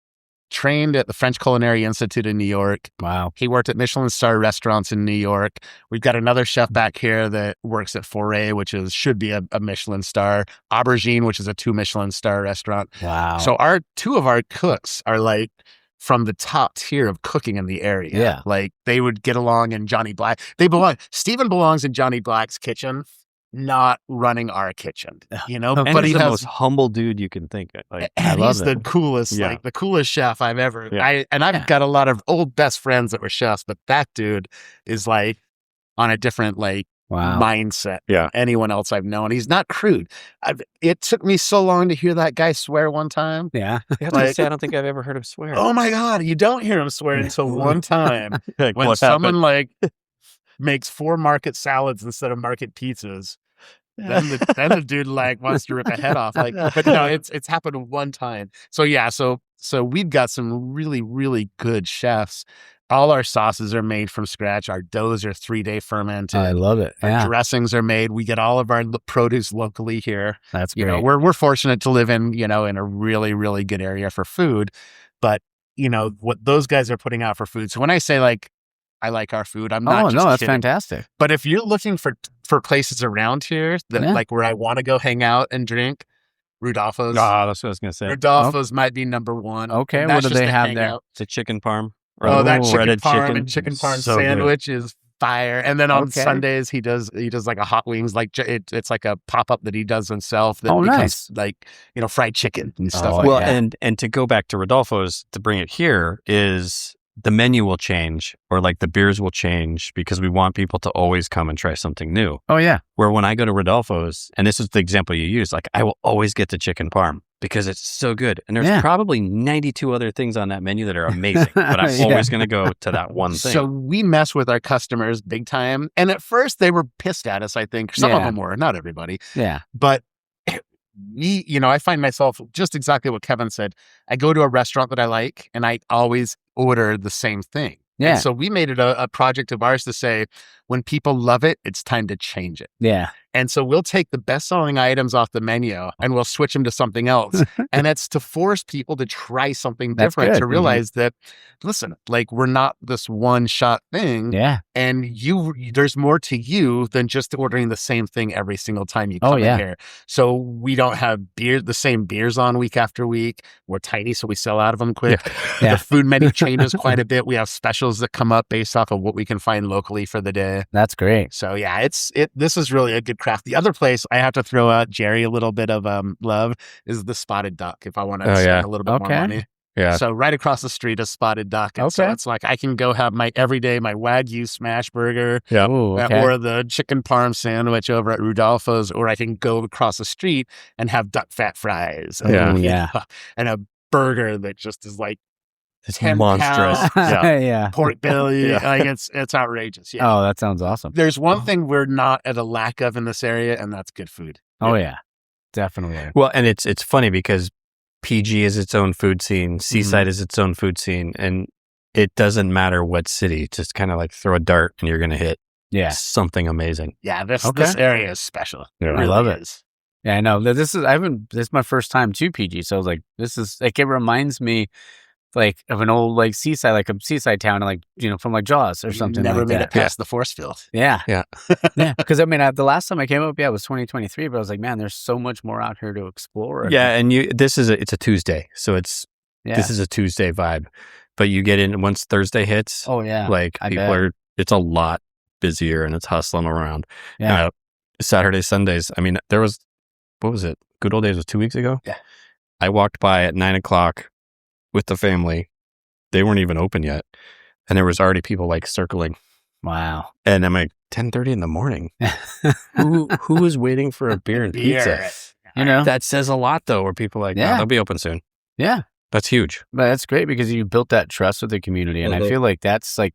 trained at the French Culinary Institute in New York. Wow. He worked at Michelin star restaurants in New York. We've got another chef back here that works at Foray, which should be a Michelin star. Aubergine, which is a 2 Michelin star restaurant. Wow. So two of our cooks are like from the top tier of cooking in the area. Yeah. Like, they would get along in Johnny Black. Stephen belongs in Johnny Black's kitchen, not running our kitchen, And but he's the most humble dude you can think of. Like, and he's the coolest, the coolest chef I've ever. Yeah. I've got a lot of old best friends that were chefs, but that dude is like on a different mindset than anyone else I've known. He's not crude. It took me so long to hear that guy swear one time. Yeah. I don't think I've ever heard him swear. Oh my God. You don't hear him swear until one time when someone makes 4 market salads instead of market pizzas. Then the dude wants to rip a head off. But no, it's happened one time. So so we've got some really, really good chefs. All our sauces are made from scratch. Our doughs are 3-day fermented. I love it. Our dressings are made. We get all of our produce locally here. That's great. We're fortunate to live in in a really, really good area for food. But what those guys are putting out for food. So when I say I like our food, I'm not. That's fantastic. But if you're looking for places around here that where I want to go hang out and drink, Rudolfo's. That's what I was going to say. Rudolfo's might be number one. Okay, what do they have there? It's a chicken parm. That chicken parm and chicken parm sandwich is fire. And then on Sundays he does like a hot wings, it's like a pop up that he does himself. That becomes nice. Fried chicken and stuff. And to go back to Rodolfo's, to bring it here is the menu will change, or the beers will change, because we want people to always come and try something new. Oh yeah. Where when I go to Rodolfo's, and this is the example you use, I will always get the chicken parm because it's so good. And there's probably 92 other things on that menu that are amazing, but I'm always going to go to that one thing. So we mess with our customers big time. And at first they were pissed at us, I think. Some of them were, not everybody. Yeah. But I find myself just exactly what Kevin said. I go to a restaurant that I like and I always order the same thing. Yeah. And so we made it a project of ours to say, when people love it, it's time to change it. Yeah. And so we'll take the best-selling items off the menu and we'll switch them to something else. And it's to force people to try something different, to realize that, listen, like we're not this one-shot thing. Yeah. And there's more to you than just ordering the same thing every single time you come in here. So we don't have the same beers on week after week. We're tiny, so we sell out of them quick. The food menu changes quite a bit. We have specials that come up based off of what we can find locally for the day. That's great. So yeah, this is really a good craft. The other place I have to throw out Jerry a little bit of love is the Spotted Duck if I want to spend a little bit more money. Yeah. So right across the street is Spotted Duck. And so it's like I can go have my Wagyu smash burger or the chicken parm sandwich over at Rudolfo's, or I can go across the street and have duck fat fries. And a burger that just is like it's monstrous. Pork belly. Like it's outrageous. Yeah. Oh, that sounds awesome. There's one thing we're not at a lack of in this area, and that's good food. Oh yeah, definitely. Well, and it's funny because PG is its own food scene, Seaside is its own food scene, and it doesn't matter what city. Just kind of like throw a dart and you're going to hit something amazing. Yeah, this area is special. I love it. Yeah, I know. This is my first time to PG, so I was like, this is like it reminds me like of an old like seaside, like a seaside town, like from like Jaws or something. Never like made that. it past the force field. Yeah. Because I mean, the last time I came up, it was 2023, but I was like, man, there's so much more out here to explore. Yeah, and it's a Tuesday, so this is a Tuesday vibe, but you get in once Thursday hits. Oh yeah, like it's a lot busier and it's hustling around. Yeah, Saturday, Sundays. I mean, there was what was it? Good old days was 2 weeks ago. Yeah, I walked by at 9:00. With the family. They weren't even open yet. And there was already people like circling. Wow. And I'm like, 10:30 in the morning. Who is waiting for a beer and pizza? That says a lot though, where people are like, they'll be open soon. Yeah. That's huge. But that's great because you built that trust with the community. And I feel like that's like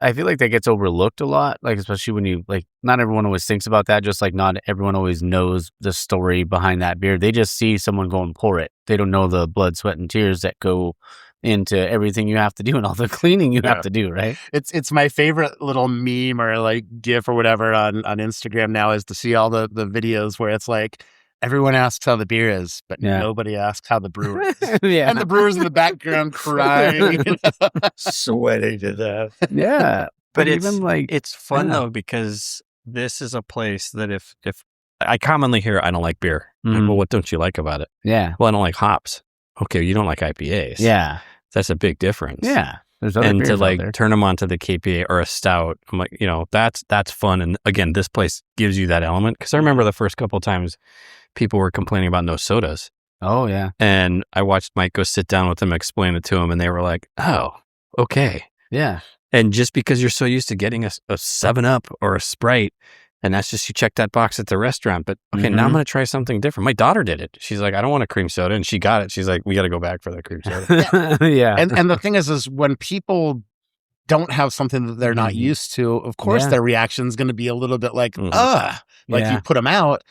I feel like that gets overlooked a lot, like especially when you like not everyone always thinks about that, just like not everyone always knows the story behind that beer. They just see someone go and pour it. They don't know the blood, sweat, and tears that go into everything you have to do and all the cleaning you have to do, right? It's my favorite little meme or like GIF or whatever on Instagram now is to see all the videos where it's like everyone asks how the beer is, but nobody asks how the brewer is. And the brewer's in the background crying, sweating to death. Yeah. But it's fun though, because this is a place that if I commonly hear, I don't like beer. Like, well, what don't you like about it? Yeah. Well, I don't like hops. Okay. You don't like IPAs. Yeah. That's a big difference. Yeah. There's other and beers to like out there. turn them onto the KPA or a stout, I'm like, that's fun. And again, this place gives you that element. Cause I remember the first couple of times people were complaining about no sodas. Oh yeah. And I watched Mike go sit down with them, explain it to him. And they were like, oh, okay. Yeah. And just because you're so used to getting a 7-Up or a Sprite, and that's just, you check that box at the restaurant. But okay, now I'm going to try something different. My daughter did it. She's like, I don't want a cream soda. And she got it. She's like, we got to go back for the cream soda. Yeah. And the thing is when people don't have something that they're not used to, of course their reaction is going to be a little bit like, you put them out.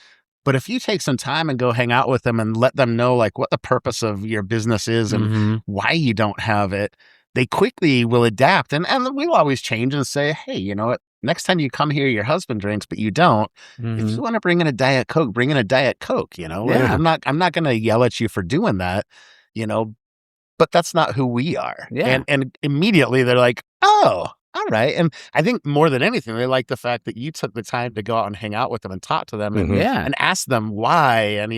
But if you take some time and go hang out with them and let them know like what the purpose of your business is and why you don't have it, they quickly will adapt. And we'll always change and say, hey, you know what? Next time you come here, your husband drinks, but you don't. If you want to bring in a Diet Coke, bring in a Diet Coke, Yeah. I'm not going to yell at you for doing that, but that's not who we are. Yeah. And immediately they're like, oh, all right. And I think more than anything, they like the fact that you took the time to go out and hang out with them and talk to them and ask them why. And,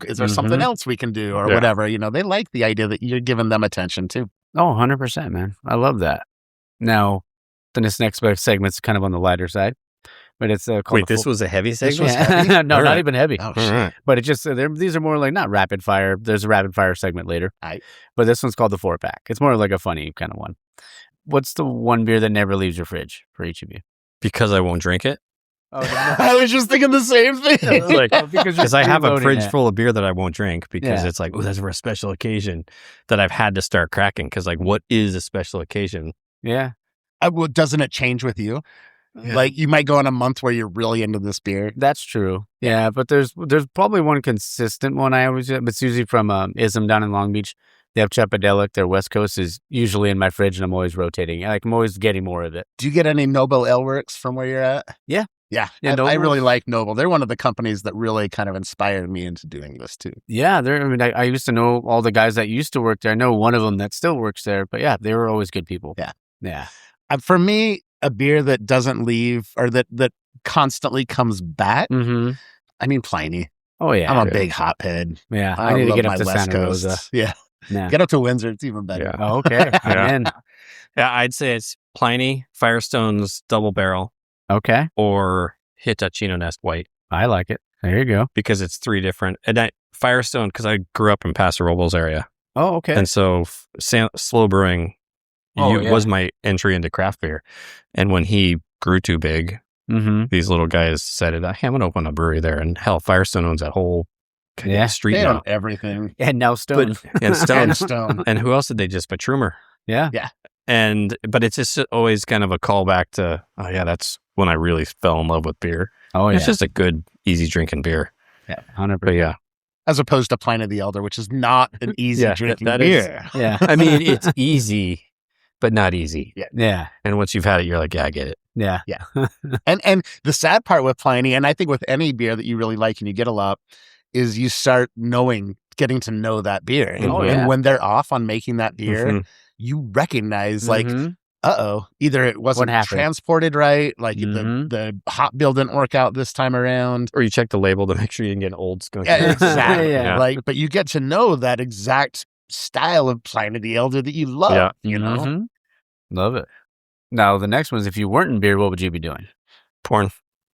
is there something else we can do or whatever? They like the idea that you're giving them attention too. Oh, 100%, man. I love that. Now, then this next segment's kind of on the lighter side, but it's called Wait, this was a heavy segment? No, not even heavy. Oh, shit. Right. But it just, these are more like not rapid fire. There's a rapid fire segment later. But this one's called the 4-pack. It's more like a funny kind of one. What's the one beer that never leaves your fridge for each of you? Because I won't drink it. Oh, I was just thinking the same thing. Because I have a fridge full of beer that I won't drink because it's like, oh, that's for a special occasion that I've had to start cracking. Because like, what is a special occasion? Yeah. Well, doesn't it change with you? Yeah. Like you might go on a month where you're really into this beer. That's true. Yeah, but there's probably one consistent one I always. It's usually from Ism down in Long Beach. They have Chepadelic. Their West Coast is usually in my fridge, and I'm always rotating. Like I'm always getting more of it. Do you get any Noble Ale Works from where you're at? Yeah. Yeah. I really like Noble. They're one of the companies that really kind of inspired me into doing this too. Yeah. I used to know all the guys that used to work there. I know one of them that still works there, but yeah, they were always good people. Yeah. Yeah. For me, a beer that doesn't leave or that constantly comes back, I mean, Pliny. Oh, yeah. I'm a big hophead. Yeah. I need to get up to Santa Rosa. Yeah. Get up to Windsor. It's even better. Yeah. Oh, okay. Yeah, I'd say it's Pliny, Firestone's Double Barrel. Okay. Or Hitachino Nest White. I like it. There you go. Because it's 3 different. And Firestone, because I grew up in Paso Robles area. Oh, okay. And so Slow Brewing was my entry into craft beer. And when he grew too big, these little guys said, hey, I'm going to open a brewery there. And hell, Firestone owns that whole street they now. own everything. And now Stone. And Stone. Stone. And who else did they just buy? Trumer. Yeah. Yeah. But it's just always kind of a callback to, that's when I really fell in love with beer. Oh, yeah. It's just a good, easy drinking beer. Yeah, 100%. But yeah. As opposed to Pliny the Elder, which is not an easy drinking beer. Yeah. I mean, it's easy, but not easy. Yeah. And once you've had it, you're like, I get it. Yeah. Yeah. And the sad part with Pliny, and I think with any beer that you really like and you get a lot, is you start getting to know that beer. And when they're off on making that beer, you recognize either it wasn't transported right, like the hop bill didn't work out this time around, or you check the label to make sure you didn't get old skunk. Yeah, exactly. But you get to know that exact style of Pliny the Elder that you love. You know, love it. Now the next one is, if you weren't in beer, what would you be doing? Porn.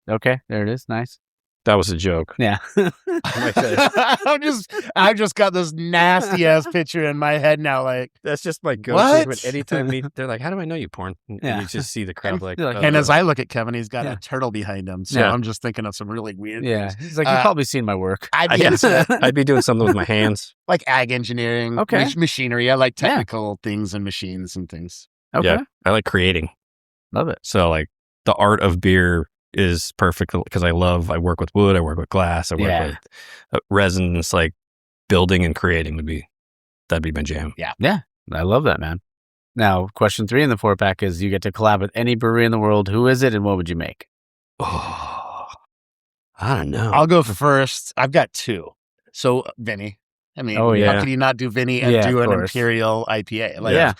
Okay, there it is. Nice. That was a joke. Yeah. I've just got this nasty ass picture in my head now. Like, that's just my go-to. Anytime they're like, how do I know you, porn? And you just see the crowd like, and as I look at Kevin, he's got a turtle behind him. So I'm just thinking of some really weird things. He's like, you've probably seen my work. I'd be doing something with my hands. Like ag engineering, machinery. I like technical things and machines and things. Okay. Yeah, I like creating. Love it. So like the art of beer is perfect because I work with wood, I work with glass, I work with resin. It's like building and creating that'd be my jam. Yeah. Yeah. I love that, man. Now, question 3 in the 4-pack is, you get to collab with any brewery in the world. Who is it and what would you make? Oh, I don't know. I'll go first. I've got 2. So Vinny. I mean, how can you not do Vinny and do an Imperial IPA? Like,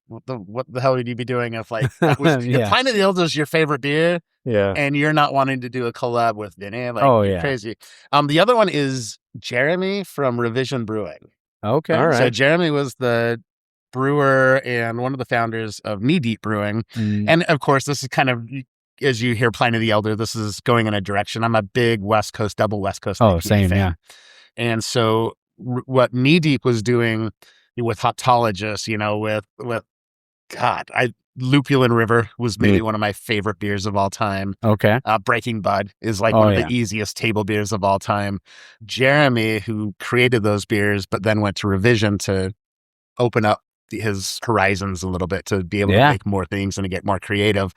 what the hell would you be doing if if Pliny the Elder is your favorite beer, and you're not wanting to do a collab with Vinny? Like, crazy. The other one is Jeremy from Revision Brewing. Okay, all right. So Jeremy was the brewer and one of the founders of Knee Deep Brewing, and of course, this is kind of, as you hear Pliny the Elder, this is going in a direction. I'm a big double West Coast. Oh, same, fan. And so what Knee Deep was doing with Hoptologist, with Lupulin River was maybe one of my favorite beers of all time. Okay. Breaking Bud is like one of the easiest table beers of all time. Jeremy, who created those beers, but then went to Revision to open up his horizons a little bit to be able to make more things and to get more creative.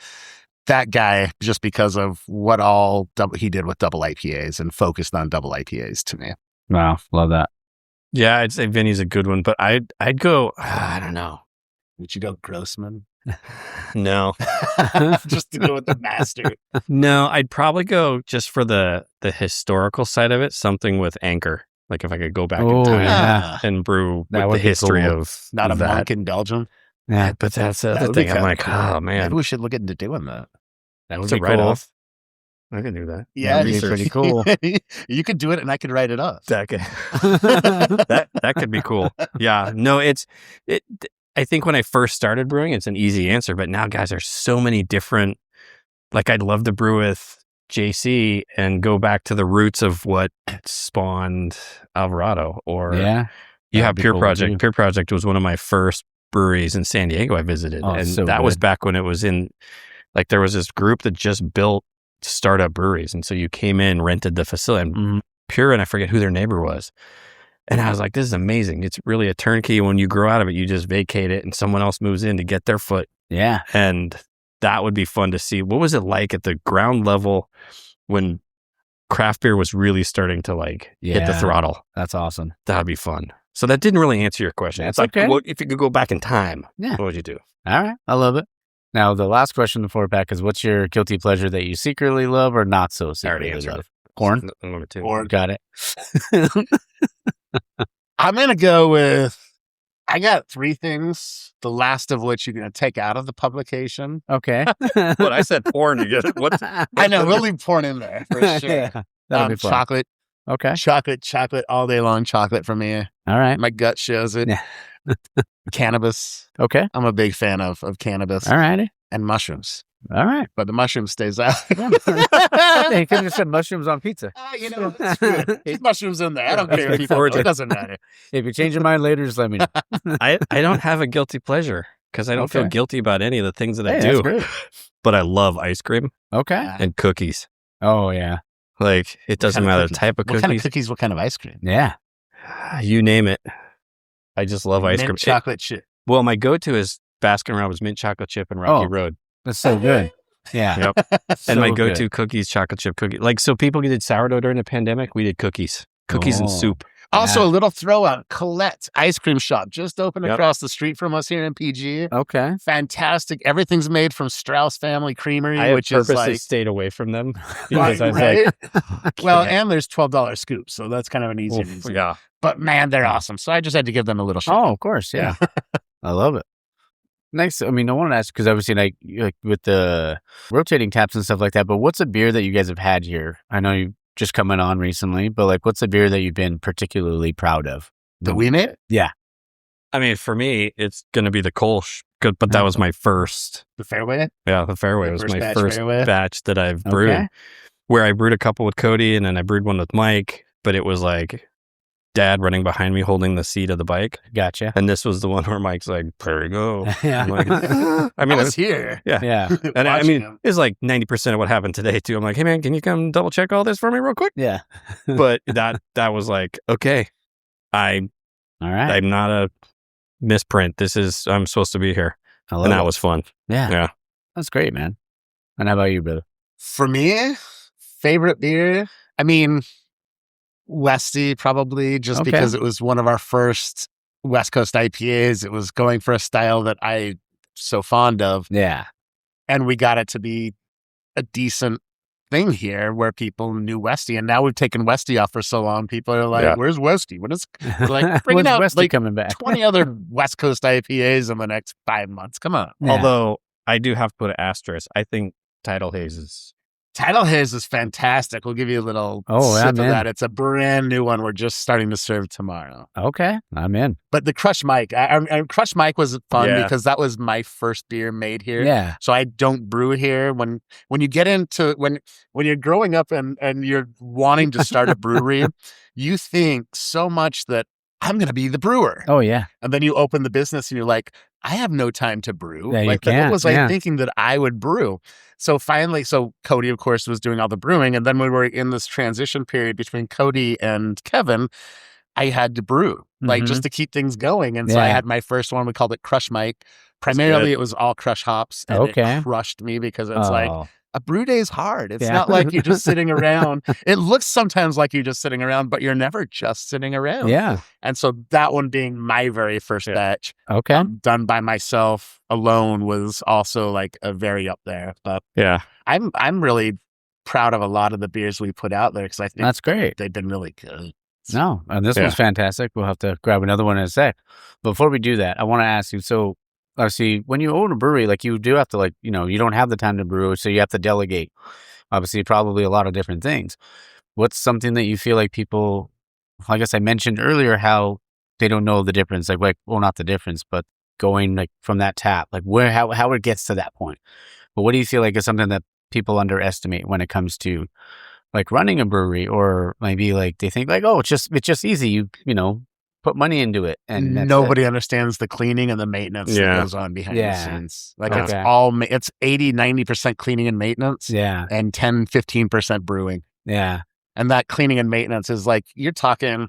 That guy, just because of what all he did with double IPAs and focused on double IPAs to me. Wow. Love that. Yeah, I'd say Vinny's a good one, but I'd go, I don't know. Would you go Grossman? No. Just to go with the master. No, I'd probably go just for the historical side of it, something with Anchor. Like if I could go back in time and brew with the history of not a that. monk in Belgium. Yeah, but that's the other thing. I'm like, oh man. Maybe we should look into doing that. That would be right off. I can do that. Yeah, that'd be pretty cool. You could do it and I could write it off. That could be cool. Yeah. No, I think when I first started brewing, it's an easy answer, but now guys, there's so many different, like I'd love to brew with JC and go back to the roots of what spawned Alvarado, or you have Pure Project. Too. Pure Project was one of my first breweries in San Diego I visited. And that was back when it was in, like there was this group that just built startup breweries, and so you came in, rented the facility, and Pure, and I forget who their neighbor was, and I was like, this is amazing. It's really a turnkey. When you grow out of it, you just vacate it and someone else moves in to get their foot. And that would be fun to see. What was it like at the ground level when craft beer was really starting to hit the throttle? That's awesome. That'd be fun. So that didn't really answer your question. That's it's like, okay. what if you could go back in time? What would you do? All right, I love it. Now, the last question in the 4-pack is, what's your guilty pleasure that you secretly love or not so secretly love? Corn? Corn. Got it. I'm going to go with, I got 3 things, the last of which you're going to take out of the publication. Okay. But I said porn. You get it? What? I know, we'll leave porn in there for sure. Yeah, that'll be fun. Chocolate. Okay. Chocolate all day long, chocolate for me. All right. My gut shows it. Yeah. Cannabis. Okay. I'm a big fan of cannabis. All righty. And mushrooms. All right. But the mushroom stays out. They could have said mushrooms on pizza. There's mushrooms in there. I don't care if you know. It doesn't matter. If you change your mind later, just let me know. I don't have a guilty pleasure because I don't feel guilty about any of the things that I do. But I love ice cream. Okay. And cookies. Oh, yeah. Like, it doesn't matter the type of cookies. What kind of cookies? What kind of ice cream? Yeah. You name it. I just love ice cream. Chocolate chip. Well, my go-to is Baskin-Robbins mint chocolate chip and Rocky Road. That's so good. Yeah. Yep. And my go-to cookies, chocolate chip cookie. Like, so people did sourdough during the pandemic. We did cookies and soup. Also, a little throw out. Colette's ice cream shop just opened across the street from us here in PG. Okay. Fantastic. Everything's made from Strauss Family Creamery, which is like stayed away from them because I was like, well, and there's $12 scoops, so that's kind of an easy reason. Yeah. But man, they're awesome. So I just had to give them a little shout. Oh, of course, yeah. I love it. Next, I mean, I want to ask because obviously, like with the rotating taps and stuff like that. But what's a beer that you guys have had here? I know you just coming on recently, but like, what's a beer that you've been particularly proud of that we made? Yeah, I mean, for me, it's going to be the Kolsch, but that was my first. The Fairway. Yeah, the Fairway was my first batch that I've brewed. Where I brewed a couple with Cody, and then I brewed one with Mike. But it was like Dad running behind me holding the seat of the bike. Gotcha. And this was the one where Mike's like, there you go. Yeah. Like, I mean, I was here. Yeah. Yeah. And I mean, it's like 90% of what happened today too. I'm like, hey man, can you come double check all this for me real quick? Yeah. But that was like, okay, I'm not a misprint. I'm supposed to be here. And that was fun. Yeah. Yeah. That's great, man. And how about you, brother? For me, favorite beer, I mean, Westie probably just because it was one of our first West Coast IPAs. It was going for a style that I'm so fond of. Yeah. And we got it to be a decent thing here where people knew Westie. And now we've taken Westie off for so long. People are like, where's Westie? What is like bringing out Westie like coming back? 20 other West Coast IPAs in the next 5 months. Come on. Yeah. Although I do have to put an asterisk. I think Tidal Haze is fantastic. We'll give you a little sip of that. It's a brand new one we're just starting to serve tomorrow. Okay, I'm in. But the Crush Mike, Crush Mike was fun because that was my first beer made here. Yeah. So I don't brew here. When you get into when you're growing up and you're wanting to start a brewery, you think so much that I'm going to be the brewer. Oh yeah. And then you open the business and you're like, I have no time to brew. Yeah, like, what was I thinking that I would brew? So finally, Cody, of course, was doing all the brewing. And then we were in this transition period between Cody and Kevin. I had to brew, like just to keep things going. And so I had my first one. We called it Crush Mike. Primarily, it was all crush hops. And it crushed me because it's like, a brew day is hard. It's not like you're just sitting around. It looks sometimes like you're just sitting around, but you're never just sitting around. Yeah. And so that one being my very first batch, done by myself alone, was also like a very up there. But I'm really proud of a lot of the beers we put out there because I think that's great. They've been really good. No, and this one's fantastic. We'll have to grab another one in a sec. Before we do that, I want to ask you, so obviously, when you own a brewery, like you do have to you don't have the time to brew, so you have to delegate, obviously, probably a lot of different things. What's something that you feel like people, I guess I mentioned earlier how they don't know the difference, well, not the difference, but going like from that tap, like how it gets to that point. But what do you feel like is something that people underestimate when it comes to like running a brewery, or maybe like they think like, oh, it's just easy, you put money into it, and nobody understands the cleaning and the maintenance that goes on behind the scenes. Like it's 80-90% cleaning and maintenance, and 10-15% brewing. Yeah, and that cleaning and maintenance is like you're talking.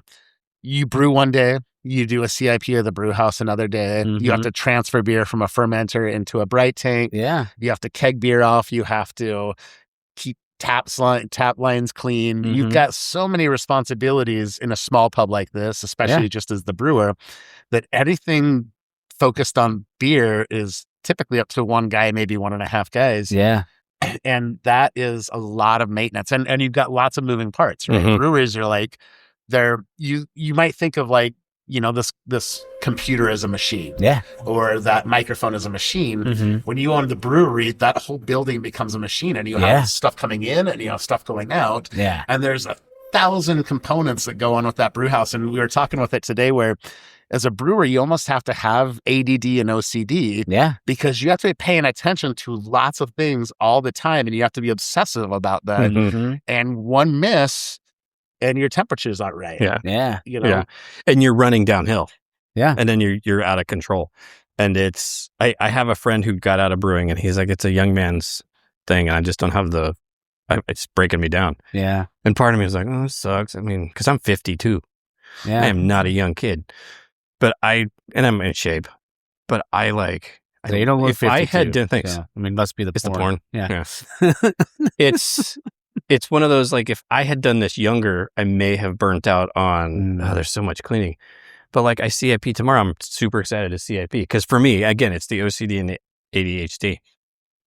You brew one day, you do a CIP of the brew house another day. You have to transfer beer from a fermenter into a bright tank. Yeah, you have to keg beer off. You have to keep tap lines clean. You've got so many responsibilities in a small pub like this, especially just as the brewer, that anything focused on beer is typically up to one guy, maybe 1.5 guys. Yeah. And that is a lot of maintenance. And you've got lots of moving parts, right? Mm-hmm. Brewers are like, you might think of like, this computer as a machine. Yeah. Or that microphone as a machine. Mm-hmm. When you own the brewery, that whole building becomes a machine, and you have stuff coming in and you have stuff going out. Yeah. And there's 1,000 components that go on with that brew house. And we were talking with it today where as a brewer, you almost have to have ADD and OCD. Yeah. Because you have to be paying attention to lots of things all the time, and you have to be obsessive about that. Mm-hmm. And one miss and your temperatures aren't right. Yeah. Yeah. Yeah. And you're running downhill. Yeah. And then you're out of control. And I have a friend who got out of brewing, and he's like, it's a young man's thing, and I just don't have it's breaking me down. Yeah. And part of me was like, oh, this sucks. I mean, because I'm 52. Yeah. I am not a young kid. But and I'm in shape. But I like, so you don't look 52. I had done things. So, I mean, must be the porn. Yeah. It's one of those, like, if I had done this younger, I may have burnt out on, there's so much cleaning. But like, I CIP tomorrow, I'm super excited to CIP. Because for me, again, it's the OCD and the ADHD.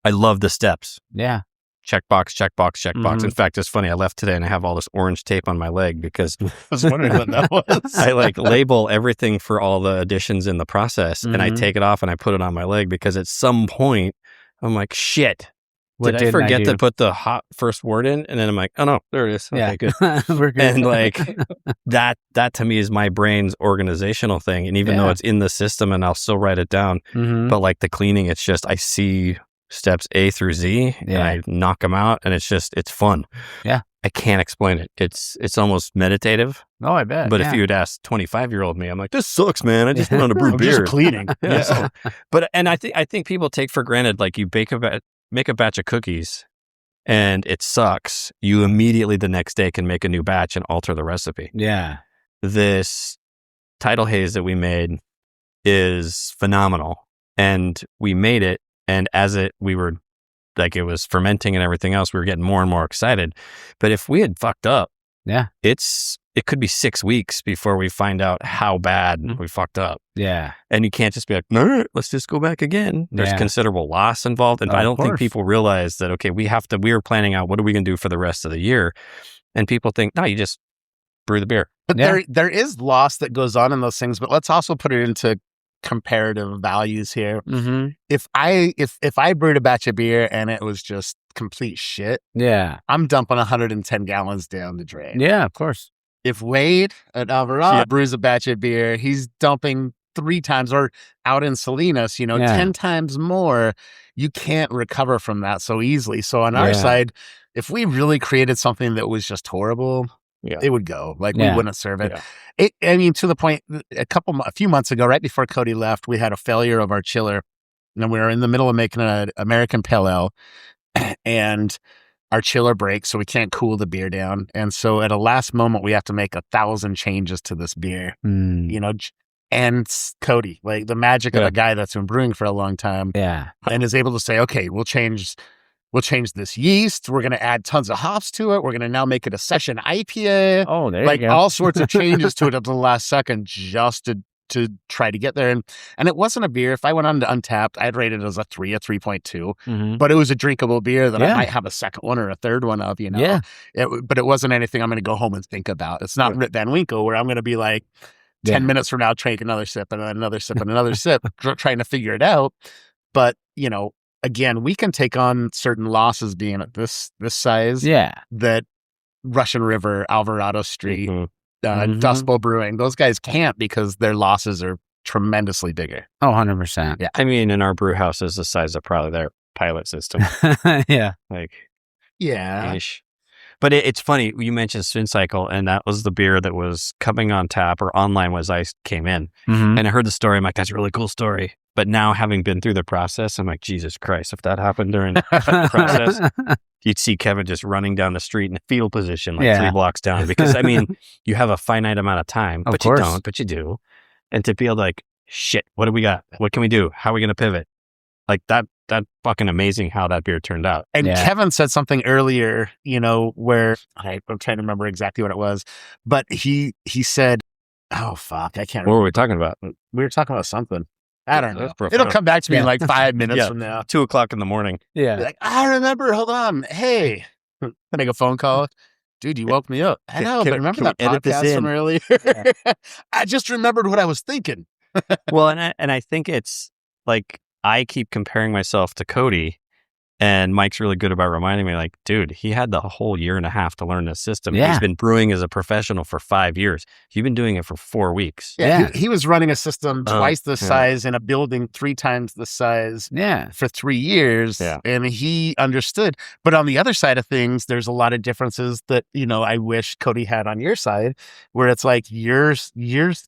I love the steps. Yeah. Checkbox, checkbox, checkbox. Mm-hmm. In fact, it's funny. I left today and I have all this orange tape on my leg because I was wondering what that was. I like label everything for all the additions in the process, and I take it off and I put it on my leg because at some point I'm like, shit. Did I forget to put the hot first word in? And then I'm like, oh no, there it is. Okay, good. We're good. And like that to me is my brain's organizational thing. And even though it's in the system and I'll still write it down, but like the cleaning, it's just, I see steps A through Z and I knock them out, and it's fun. Yeah. I can't explain it. It's almost meditative. Oh, I bet. But if you had asked 25-year-old me, I'm like, this sucks, man. I just want to brew beer. Just cleaning. So, I think people take for granted, like, you make a batch of cookies and it sucks. You immediately the next day can make a new batch and alter the recipe. Yeah. This Tidal Haze that we made is phenomenal, and we made it, and we were like, it was fermenting and everything else, we were getting more and more excited. But if we had fucked up, it could be 6 weeks before we find out how bad we fucked up. Yeah. And you can't just be like, no, let's just go back again. There's considerable loss involved. And I don't think people realize that, okay, we were planning out, what are we going to do for the rest of the year? And people think, no, you just brew the beer. But there is loss that goes on in those things, but let's also put it into comparative values here. Mm-hmm. If I brewed a batch of beer and it was just complete shit, I'm dumping 110 gallons down the drain. Yeah, of course. If Wade at Alvarado brews a batch of beer, he's dumping 3 times, or out in Salinas, 10 times more. You can't recover from that so easly. So on our side, if we really created something that was just horrible, it would go. Like, we wouldn't serve it. Yeah. To the point, a few months ago, right before Cody left, we had a failure of our chiller, and we were in the middle of making an American Pale Ale, and our chiller breaks, so we can't cool the beer down. And so at a last moment, we have to make 1,000 changes to this beer, and Cody, like the magic of a guy that's been brewing for a long time, and is able to say, okay, we'll change this yeast. We're going to add tons of hops to it. We're going to now make it a session IPA. Oh, there you go. All sorts of changes to it at the last second just to try to get there. And it wasn't a beer. If I went on to Untappd, I'd rate it as a 3.2. But it was a drinkable beer that I might have a second one or a third one of, Yeah. But it wasn't anything I'm going to go home and think about. It's not Rip Van Winkle, where I'm going to be like 10 minutes from now, take another sip and another sip and another sip, trying to figure it out. But, again, we can take on certain losses being at this size. Yeah. That Russian River, Alvarado Street, Dust Bowl Brewing, those guys can't, because their losses are tremendously bigger. Oh, 100%. Yeah. I mean, in our brew house is the size of probably their pilot system. Yeah. Like, ish. But it's funny, you mentioned Spin Cycle, and that was the beer that was coming on tap or online as I came in. And I heard the story. I'm like, that's a really cool story. But now, having been through the process, I'm like, Jesus Christ, if that happened during the process, you'd see Kevin just running down the street in a fetal position, like 3 blocks down. Because, I mean, you have a finite amount of time, but you don't, but you do. And to be able to, like, shit, what do we got? What can we do? How are we going to pivot? Like, that fucking amazing how that beer turned out. And Kevin said something earlier, where I'm trying to remember exactly what it was, but he said, oh fuck, I can't remember. What were we talking about? We were talking about something. I don't know. It'll come back to me in like 5 minutes from now. 2:00 in the morning. Yeah. Be like, I remember. Hold on. Hey, I make a phone call. Dude, you woke me up. I know, but remember that podcast from earlier? I just remembered what I was thinking. Well, and I think it's like I keep comparing myself to Cody, and Mike's really good about reminding me, like, dude, he had the whole 1.5 years to learn this system. Yeah. He's been brewing as a professional for 5 years. You've been doing it for 4 weeks. Yeah. He was running a system twice the size in a building 3 times the size for 3 years. Yeah. And he understood. But on the other side of things, there's a lot of differences that, I wish Cody had on your side, where it's like you're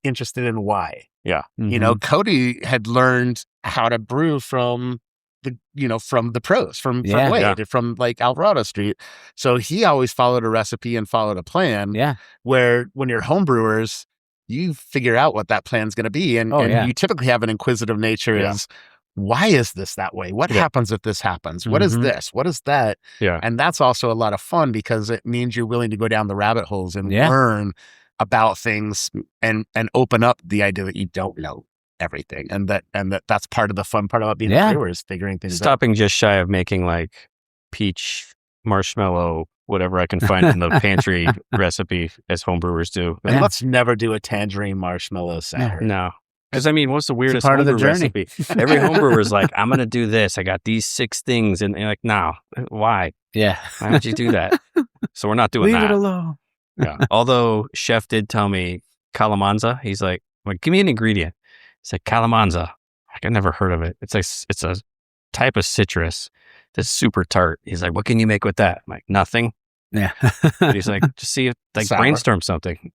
interested in why. Yeah. Mm-hmm. Cody had learned how to brew from the pros, from Wade, from like Alvarado Street. So he always followed a recipe and followed a plan. Yeah. Where when you're homebrewers, you figure out what that plan's going to be. And you typically have an inquisitive nature is, why is this that way? What happens if this happens? What is this? What is that? Yeah. And that's also a lot of fun because it means you're willing to go down the rabbit holes and learn about things and open up the idea that you don't know everything, and that's part of the fun part about being a brewer is figuring things out. Stopping just shy of making like peach marshmallow, whatever I can find in the pantry recipe, as homebrewers do. And let's never do a tangerine marshmallow sour. No. Because what's the weirdest part of the journey? Recipe? Every homebrewer is like, I'm going to do this. I got these 6 things. And you're like, no, why? Yeah. Why would you do that? So we're not doing that. Leave it alone. Yeah. Although Chef did tell me calamanza. He's like, give me an ingredient. It's like calamanza. I never heard of it. It's a type of citrus that's super tart. He's like, what can you make with that? I'm like, nothing. Yeah. But he's like, just see if brainstorm something.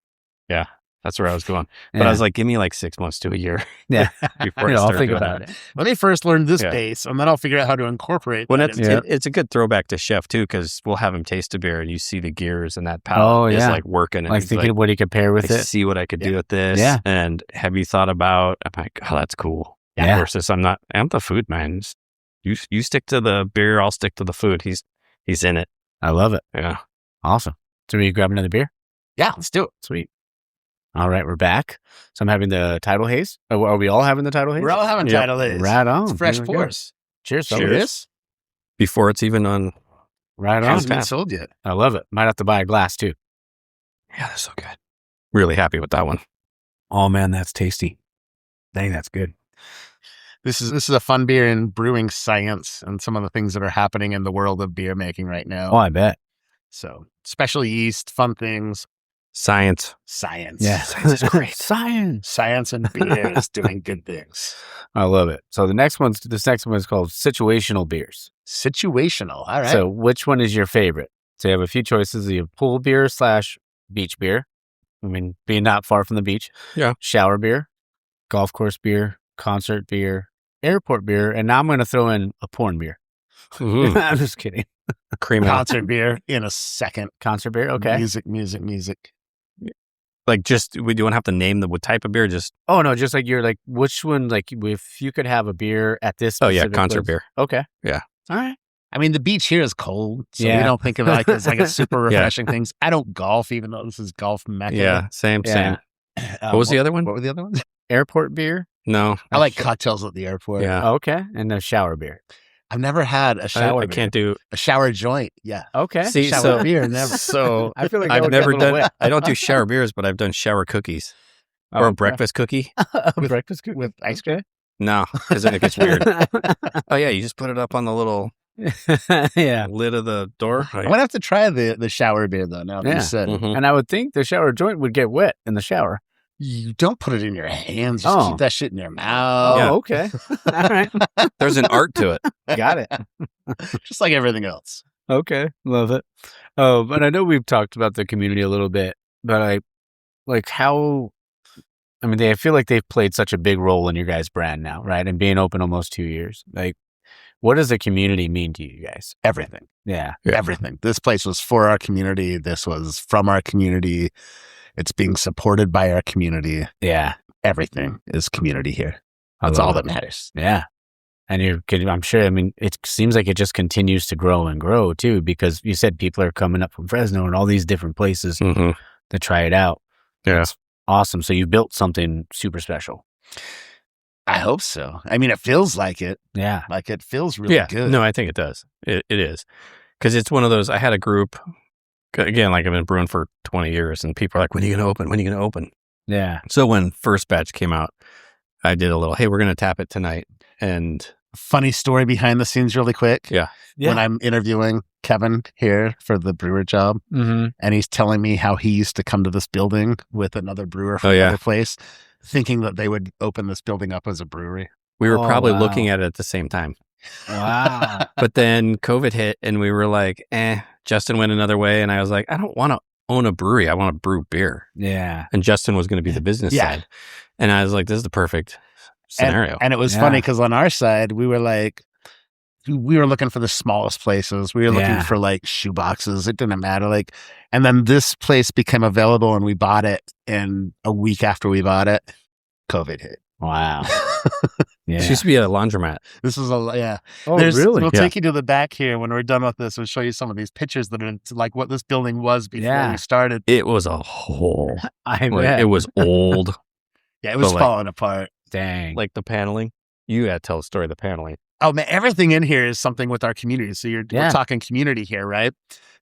Yeah. That's where I was going. But I was like, give me like 6 months to a year. Yeah. Before I I'll start think doing about it. Let me first learn this base, and then I'll figure out how to incorporate. Well, it's a good throwback to Chef too, because we'll have him taste a beer and you see the gears and that palate is like working. And like thinking what he could pair with it. See what I could do with this. Yeah. And have you thought about, I'm like, oh, that's cool. Yeah. Versus I'm the food man. You stick to the beer, I'll stick to the food. He's in it. I love it. Yeah. Awesome. So we grab another beer? Yeah, let's do it. Sweet. All right, we're back. So I'm having the Tidal Haze. Are we all having the Tidal Haze? We're all having Tidal Haze. Right on. It's fresh pours. Cheers. Cheers. Before it's even on. Right on. Hasn't been sold yet. I love it. Might have to buy a glass too. Yeah, that's so good. Really happy with that one. Oh man, that's tasty. Dang, that's good. This is a fun beer in brewing science and some of the things that are happening in the world of beer making right now. Oh, I bet. So special yeast, fun things. Science. Yeah. Science is great. Science and beer is doing good things. I love it. So this next one is called situational beers. Situational. All right. So which one is your favorite? So you have a few choices. You have pool beer / beach beer. I mean, being not far from the beach. Yeah. Shower beer, golf course beer, concert beer, airport beer, and now I'm going to throw in a porn beer. I'm just kidding. Concert beer in a second. Concert beer. Okay. Music. Like just, we don't have to name what type of beer, just... Oh, no, just like you're like, which one, like if you could have a beer at this concert beer. Okay. Yeah. All right. I mean, the beach here is cold, so we don't think of it as like a super refreshing things. I don't golf, even though this is golf mecca. Yeah, same. What was the other one? What were the other ones? Airport beer? No. I like cocktails at the airport. Yeah. Okay. And a shower beer. I've never had a shower beer. I can't do... A shower joint, yeah. Okay. See, shower beer, never. So I feel like I've never done... I don't do shower beers, but I've done shower cookies. Or a breakfast cookie. Breakfast cookie? With ice cream? No, because then it gets weird. Oh, yeah, you just put it up on the little lid of the door. I'm going to have to try the shower beer, though, now that you said it. And I would think the shower joint would get wet in the shower. You don't put it in your hands. Just keep that shit in your mouth. Oh, okay. All right. There's an art to it. Got it. Just like everything else. Okay. Love it. Oh, but I know we've talked about the community a little bit, but I feel like they've played such a big role in your guys' brand now, right? And being open almost 2 years. Like, what does the community mean to you guys? Everything. Yeah. Everything. This place was for our community. This was from our community. It's being supported by our community. Yeah. Everything is community here. That's all that matters. Yeah. And I'm sure, it seems like it just continues to grow and grow too, because you said people are coming up from Fresno and all these different places to try it out. Yeah. That's awesome. So you built something super special. I hope so. I mean, it feels like it. Yeah. Like it feels really good. No, I think it does. It is. Because it's one of those, I had a group, again, like I've been brewing for 20 years and people are like, when are you going to open? When are you going to open? Yeah. So when first batch came out, I did a little, hey, we're going to tap it tonight. And funny story behind the scenes really quick. Yeah. When I'm interviewing Kevin here for the brewer job, and he's telling me how he used to come to this building with another brewer from another place, thinking that they would open this building up as a brewery. We were probably looking at it at the same time. Wow. But then COVID hit and we were like, Justin went another way. And I was like, I don't want to own a brewery. I want to brew beer. Yeah. And Justin was going to be the business side. And I was like, this is the perfect scenario. And it was funny because on our side, we were looking for the smallest places. We were looking for like shoe boxes. It didn't matter. And then this place became available and we bought it. And a week after we bought it, COVID hit. Wow. It used to be a laundromat. This is Oh, really? We'll take you to the back here when we're done with this. We'll show you some of these pictures that are like what this building was before we started. It was a hole. I bet. It was old. It was falling apart. Dang. Like the paneling. You got to tell the story of the paneling. Oh man, everything in here is something with our community. So we're talking community here, right?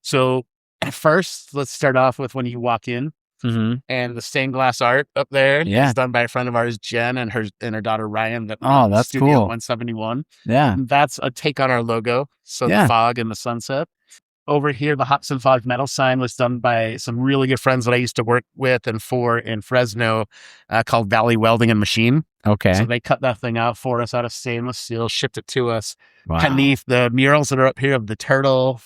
So at first, let's start off with when you walk in. And the stained glass art up there is done by a friend of ours, Jen, and her daughter Ryan. That's Studio cool. 171. Yeah, and that's a take on our logo. So the fog and the sunset. Over here, the Hops and Fog metal sign was done by some really good friends that I used to work with and for in Fresno, called Valley Welding and Machine. Okay. So they cut that thing out for us out of stainless steel, shipped it to us. Wow. Hanif, the murals that are up here of the turtle,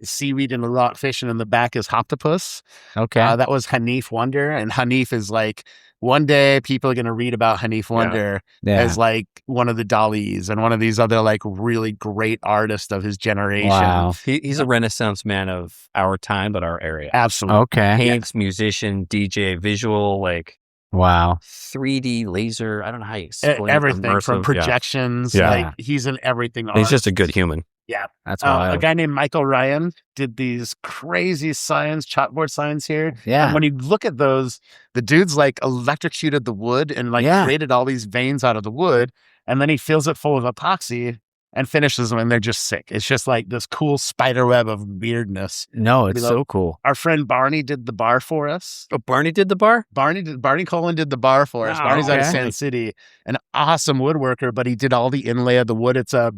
seaweed and the rockfish, and in the back is Hoptopus. Okay. That was Hanif Wonder. And Hanif is like, one day people are going to read about Hanif Wonder as like one of the Dalis and one of these other like really great artists of his generation. Wow. He's a Renaissance man of our time, but our area. Absolutely. Okay. Paints, musician, DJ, visual, like wow, 3D laser. I don't know how you explain everything from projections. Like he's an everything artist. He's just a good human. Yeah. That's wild. A guy named Michael Ryan did these crazy chalkboard signs here. Yeah. And when you look at those, the dude's like electrocuted the wood and like created all these veins out of the wood. And then he fills it full of epoxy and finishes them, and they're just sick. It's just like this cool spider web of weirdness. No, it's so cool. Our friend Barney did the bar for us. Oh, Barney did the bar? Barney Colin did the bar for us. Barney's out of San City, an awesome woodworker, but he did all the inlay of the wood. It's a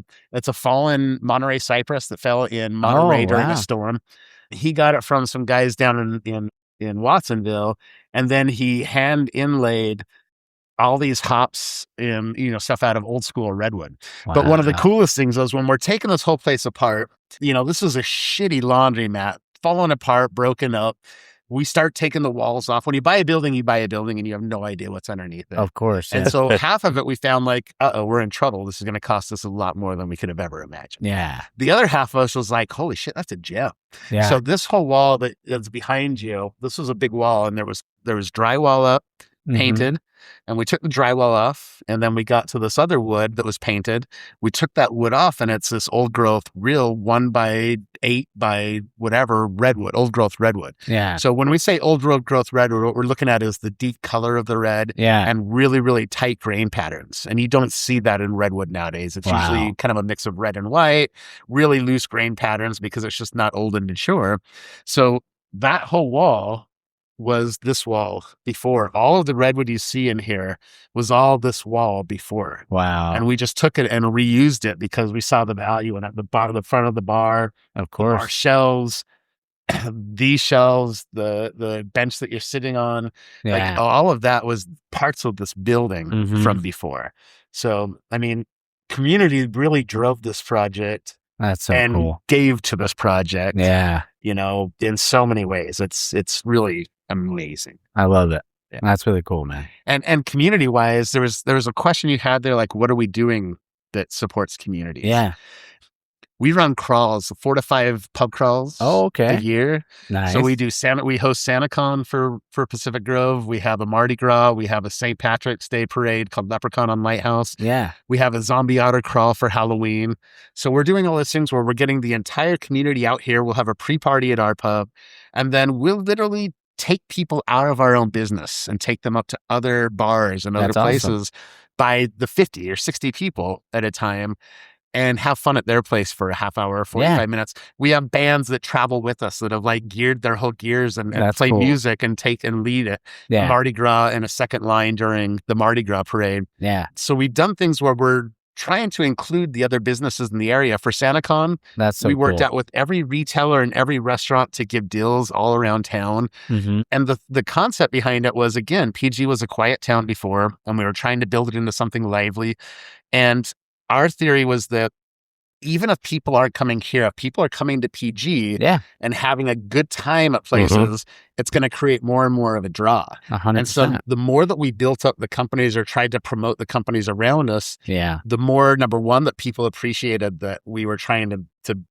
fallen Monterey cypress that fell in Monterey during a storm. He got it from some guys down in Watsonville, and then he hand inlaid all these hops and, stuff out of old school redwood. Wow. But one of the coolest things was when we're taking this whole place apart, this is a shitty laundromat, falling apart, broken up. We start taking the walls off. When you buy a building and you have no idea what's underneath it. Of course. And so half of it we found like, we're in trouble. This is going to cost us a lot more than we could have ever imagined. Yeah. The other half of us was like, holy shit, that's a gem. Yeah. So this whole wall that's behind you, this was a big wall, and there was drywall up, painted. And we took the drywall off, and then we got to this other wood that was painted. We took that wood off, and it's this old growth, real 1x8 by whatever redwood, old growth redwood. Yeah. So when we say old growth redwood, what we're looking at is the deep color of the red and really, really tight grain patterns. And you don't see that in redwood nowadays. It's usually kind of a mix of red and white, really loose grain patterns because it's just not old and mature. So that whole wall was this wall before. All of the redwood you see in here was all this wall before. Wow. And we just took it and reused it because we saw the value in it. The front of the bar, of course, our shelves, these shelves, the bench that you're sitting on, like all of that was parts of this building from before. So, I mean, community really drove this project. That's so cool. Gave to this project. Yeah. In so many ways. It's really amazing. I love it. Yeah. That's really cool, man. And community wise, there was a question you had there, like, what are we doing that supports communities? Yeah. We run crawls, 4 to 5 pub crawls a year. Nice. So we host SantaCon for Pacific Grove. We have a Mardi Gras. We have a St. Patrick's Day parade called Leprechaun on Lighthouse. Yeah. We have a zombie otter crawl for Halloween. So we're doing all those things where we're getting the entire community out here. We'll have a pre-party at our pub, and then we'll literally take people out of our own business and take them up to other bars and other places by the 50 or 60 people at a time and have fun at their place for a half hour or 45 minutes. We have bands that travel with us that have like geared their whole gears and play music and take and lead it. Mardi Gras and a second line during the Mardi Gras parade. Yeah. So we've done things where we're trying to include the other businesses in the area. For SantaCon, we worked out with every retailer and every restaurant to give deals all around town. Mm-hmm. And the concept behind it was, again, PG was a quiet town before, and we were trying to build it into something lively. And our theory was that even if people aren't coming here, if people are coming to PG and having a good time at places, it's going to create more and more of a draw. 100%. And so the more that we built up the companies or tried to promote the companies around us, the more, number one, that people appreciated that we were trying to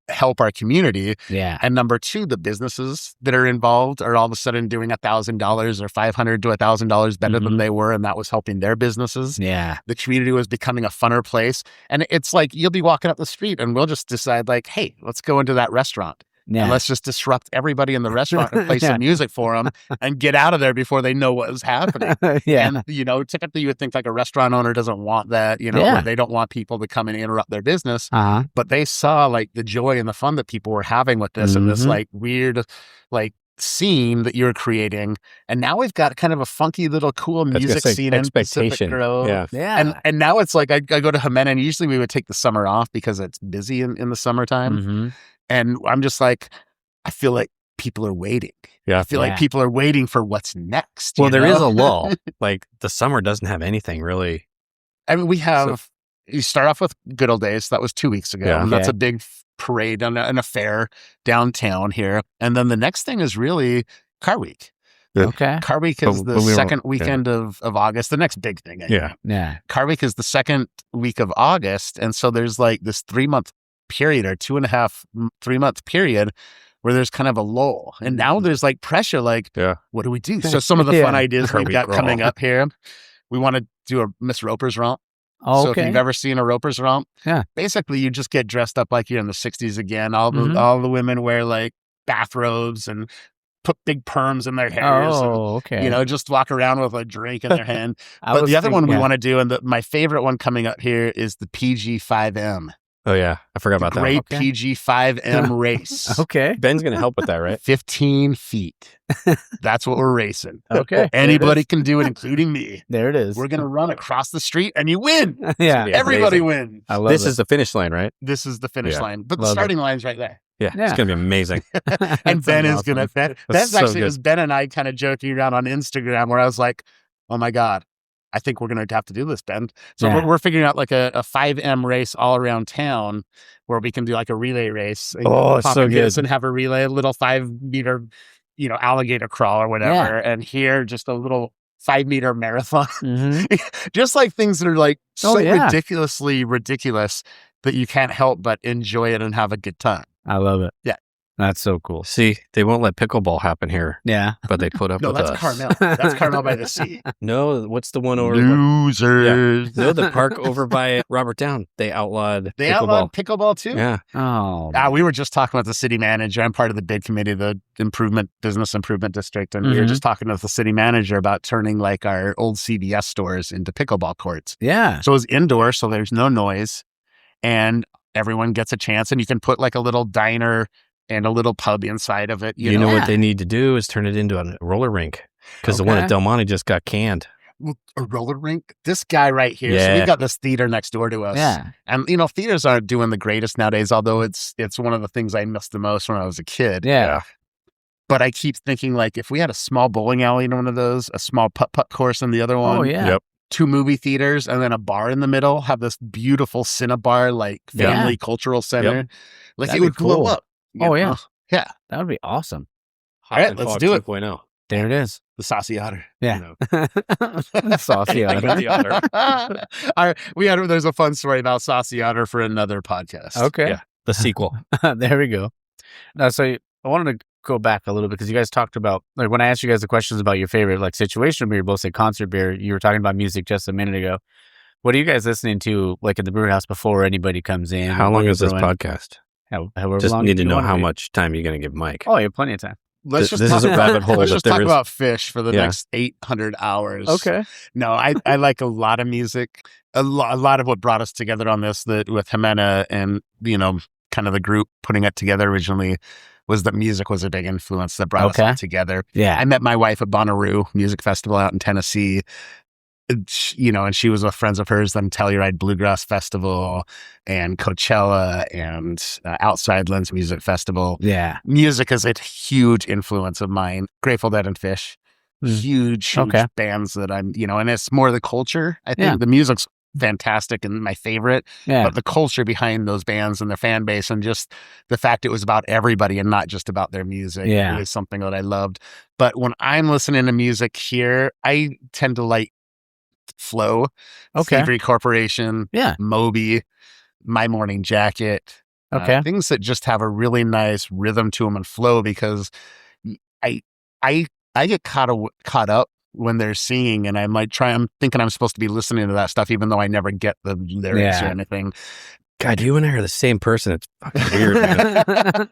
help our community. Yeah. And number two, the businesses that are involved are all of a sudden doing $1,000 or $500 to $1,000 better than they were. And that was helping their businesses. Yeah. The community was becoming a funner place. And it's like, you'll be walking up the street and we'll just decide like, hey, let's go into that restaurant. Yeah. And let's just disrupt everybody in the restaurant and play some music for them and get out of there before they know what is happening. And, typically you would think like a restaurant owner doesn't want that, where they don't want people to come and interrupt their business. But they saw like the joy and the fun that people were having with this and this like weird, like scene that you're creating. And now we've got kind of a funky little cool music scene in Pacific Grove. And now it's like, I go to Jimena, and usually we would take the summer off because it's busy in the summertime. And I'm just like, I feel like people are waiting. I feel like people are waiting for what's next. Well, there is a lull. Like the summer doesn't have anything really. I mean, we have, you start off with Good Old Days. That was 2 weeks ago. And that's a big parade and a fair downtown here. And then the next thing is really Car Week. Car Week is the second weekend of August. The next big thing. Car Week is the second week of August. And so there's like this 3-month period or 2.5-3-month period where there's kind of a lull. And now there's like pressure, like, what do we do? So some of the fun ideas we've got coming up here, we want to do a Miss Roper's Romp. So if you've ever seen a Roper's Romp, basically you just get dressed up like you're in the 60s again. All the women wear like bathrobes and put big perms in their hairs. Just walk around with a drink in their hand. But the other one we want to do, and my favorite one coming up here, is the PG5M. Oh, yeah. I forgot about that. Great PG5M race. Ben's going to help with that, right? 15 feet. That's what we're racing. Anybody can do it, including me. There it is. We're going to run across the street and you win. Everybody wins. This is the finish line, right? This is the finish line. But the starting line's right there. It's going to be amazing. And Ben is going to... That's actually, it was Ben and I kind of joking around on Instagram where I was like, oh my God, I think we're going to have to do this, Ben. So we're figuring out like a 5M race all around town where we can do like a relay race. It's so good. And have a relay, a little 5-meter, alligator crawl or whatever. And here, just a little 5-meter marathon. Just like things that are like ridiculously ridiculous that you can't help but enjoy it and have a good time. I love it. Yeah. That's so cool. See, they won't let pickleball happen here. But they put up with us. No, that's Carmel. That's Carmel by the Sea. No, what's the one over? Losers. No, the park over by Robert Down. They outlawed They outlawed pickleball too? Yeah. Oh. We were just talking with the city manager. I'm part of the bid committee, the Business Improvement District. And we were just talking with the city manager about turning like our old CVS stores into pickleball courts. Yeah. So it was indoor, so there's no noise. And everyone gets a chance. And you can put like a little diner and a little pub inside of it. You know what they need to do is turn it into a roller rink, because the one at Del Monte just got canned. A roller rink? This guy right here. So we've got this theater next door to us. Yeah. And, theaters aren't doing the greatest nowadays, although it's one of the things I missed the most when I was a kid. Yeah. But I keep thinking, like, if we had a small bowling alley in one of those, a small putt-putt course in the other one. Oh, yeah. Yep. 2 movie theaters and then a bar in the middle, have this beautiful Cinebar, like family cultural center. Like That'd it would be cool. blow up. Yeah. Yeah. That would be awesome. All right, let's do it. 2.0. There it is. The Saucy Otter. Yeah. Saucy Otter. The otter. All right, there's a fun story about Saucy Otter for another podcast. Okay. Yeah. The sequel. There we go. Now, so I wanted to go back a little bit because you guys talked about, like, when I asked you guys the questions about your favorite, like, situational beer, both say concert beer. You were talking about music just a minute ago. What are you guys listening to, like, at the brew house before anybody comes in? How long is this podcast? However Just long need to know how be. much time you're going to give Mike. Oh, you have plenty of time. Let's this is a rabbit hole. Let's just talk about Fish for the next 800 hours. Okay. No, I like a lot of music. A lot of what brought us together on this, that with Jimena and, kind of the group putting it together originally, was that music was a big influence that brought us all together. Yeah. I met my wife at Bonnaroo Music Festival out in Tennessee. And she was with friends of hers, then Telluride Bluegrass Festival and Coachella and Outside Lands Music Festival. Yeah. Music is a huge influence of mine. Grateful Dead and Fish. Huge bands that I'm, and it's more the culture. I think the music's fantastic and my favorite, but the culture behind those bands and their fan base and just the fact it was about everybody and not just about their music is something that I loved. But when I'm listening to music here, I tend to like Flow, Thievery Corporation, Moby, My Morning Jacket, things that just have a really nice rhythm to them and flow, because I get caught up when they're singing, and I'm thinking I'm supposed to be listening to that stuff, even though I never get the lyrics or anything. God, you and I are the same person. It's fucking weird, man.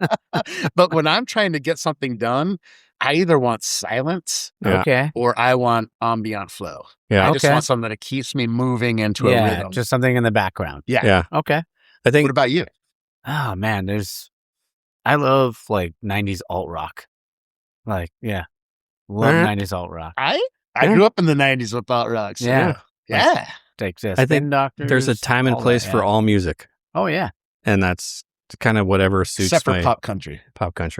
But when I'm trying to get something done, I either want silence or I want ambient flow. Yeah. I just want something that keeps me moving into a rhythm. Just something in the background. Yeah. Okay. I think. What about you? Oh, man, I love like 90s alt rock. Love 90s alt rock. I grew up in the 90s with alt rock. So yeah. I think there's a time and place for all music. Oh, yeah. And that's kind of whatever suits except for pop country.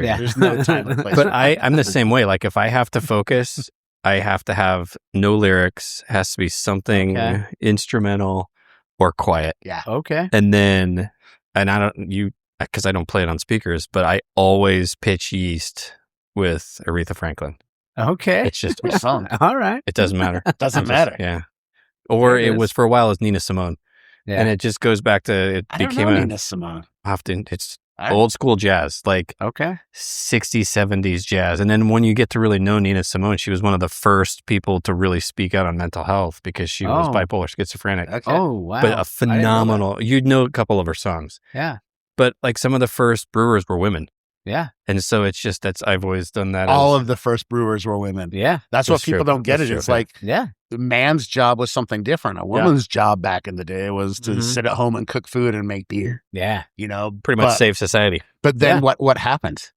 Yeah. There's no time and place. But I'm the same way. Like if I have to focus, I have to have no lyrics, has to be something instrumental or quiet. Yeah. Okay. And then, because I don't play it on speakers, but I always pitch Yeast with Aretha Franklin. Okay. It's just a song. All right. It doesn't matter. Doesn't matter. Yeah. Or it was for a while as Nina Simone. Yeah. And it just goes back to Nina Simone. Often it's old school jazz, like 60s, 70s jazz. And then when you get to really know Nina Simone, she was one of the first people to really speak out on mental health because she was bipolar schizophrenic. Okay. Oh, wow. But a phenomenal, you'd know a couple of her songs. Yeah. But like some of the first brewers were women. Yeah. And so it's just, I've always done that. All of the first brewers were women. Yeah. That's what people don't get. It's like, the man's job was something different. A woman's job back in the day was to sit at home and cook food and make beer. Yeah. Pretty much save society. But then what happened?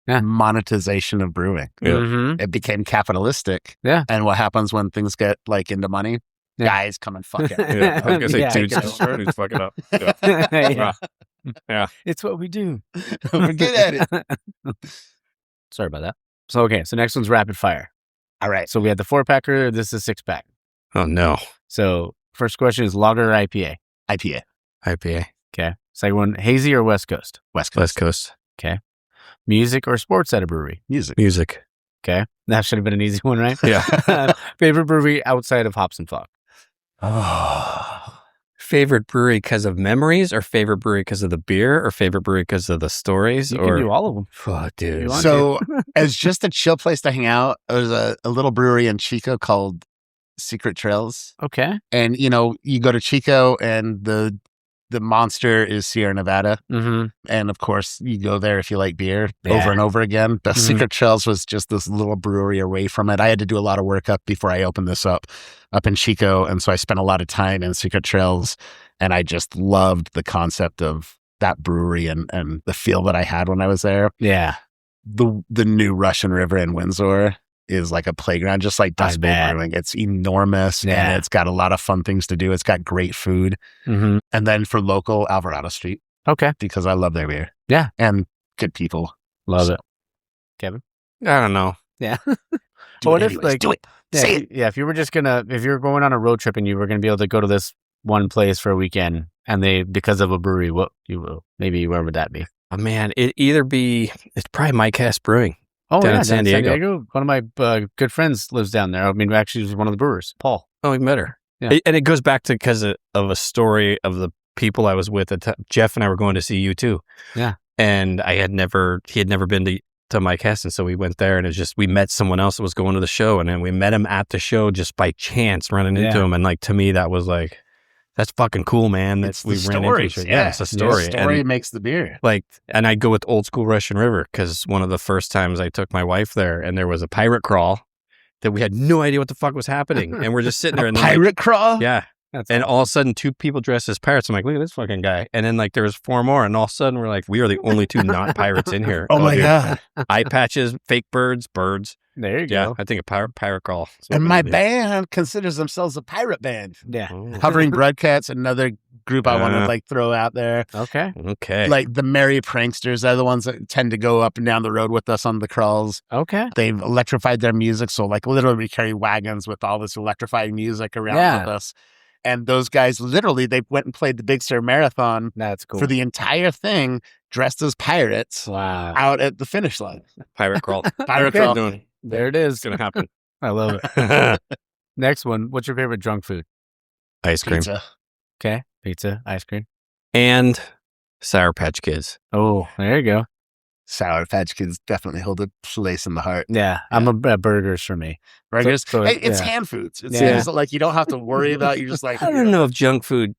Yeah. Monetization of brewing. Yeah. Mm-hmm. It became capitalistic. Yeah. And what happens when things get like into money? Yeah. Guys come and fuck it. Yeah. I was going to say, dudes fuck it up. Yeah. Yeah. It's what we do. We're good at it. Sorry about that. So next one's rapid fire. All right. So we had the 4-packer. This is a 6-pack. Oh, no. So first question is lager or IPA? IPA. Okay. Second one, hazy or West Coast? West Coast. Okay. Music or sports at a brewery? Music. Okay. That should have been an easy one, right? Yeah. Favorite brewery outside of Hops and Fog? Favorite brewery because of memories, or favorite brewery because of the beer, or favorite brewery because of the stories? You can do all of them. Oh, dude. So as just a chill place to hang out, there's a little brewery in Chico called Secret Trails. Okay. And, you go to Chico and the monster is Sierra Nevada. Mm-hmm. And of course, you go there if you like beer over and over again. The Secret Trails was just this little brewery away from it. I had to do a lot of work before I opened this up in Chico. And so I spent a lot of time in Secret Trails, and I just loved the concept of that brewery and the feel that I had when I was there. Yeah. The new Russian River in Windsor is like a playground, just like Dust Bowl Brewing. It's enormous and it's got a lot of fun things to do. It's got great food. Mm-hmm. And then for local, Alvarado Street. Okay. Because I love their beer. Yeah. And good people. Love it. Kevin? I don't know. Yeah. Do it. Say it. Yeah. If you were going on a road trip and you were going to be able to go to this one place for a weekend and because of a brewery, where would that be? Oh, man, it's probably Mike Hess Brewing. Oh, down in San Diego. One of my good friends lives down there. I mean, actually, he's one of the brewers, Paul. Oh, we met her. Yeah. And it goes back to because of a story of the people I was with. Jeff and I were going to see you too. Yeah. And he had never been to Mike Hess. And so we went there, and it was just, we met someone else that was going to the show. And then we met him at the show just by chance running into him. And like, to me, that that's fucking cool, man. It's we the ran stories. into it's a story. The story and, makes the beer. And I'd go with Old School Russian River because one of the first times I took my wife there, and there was a pirate crawl that we had no idea what the fuck was happening, and we're just sitting there. And pirate crawl? Yeah. And all of a sudden, 2 people dressed as pirates. I'm like, look at this fucking guy. And then there was 4 more. And all of a sudden, we're like, we are the only 2 non-pirates in here. Oh my God. Eye patches, fake birds. There you go. I think a pirate crawl. And my band considers themselves a pirate band. Yeah. Hovering Breadcats, another group I want to throw out there. Okay. Like the Merry Pranksters are the ones that tend to go up and down the road with us on the crawls. Okay. They've electrified their music. So literally we carry wagons with all this electrified music around with us. And those guys, literally, they went and played the Big Sur Marathon. That's cool. For the entire thing, dressed as pirates. Wow. Out at the finish line. Pirate crawl. Pirate crawl. There it is. It's going to happen. I love it. Next one. What's your favorite drunk food? Ice cream. Pizza. Okay. Pizza, ice cream. And Sour Patch Kids. Oh, there you go. Sour Patch Kids definitely hold a place in the heart. Yeah. I'm a burgers for me. Burgers. So, it's hand foods. It's like you don't have to worry about. You're just like, I don't know if junk food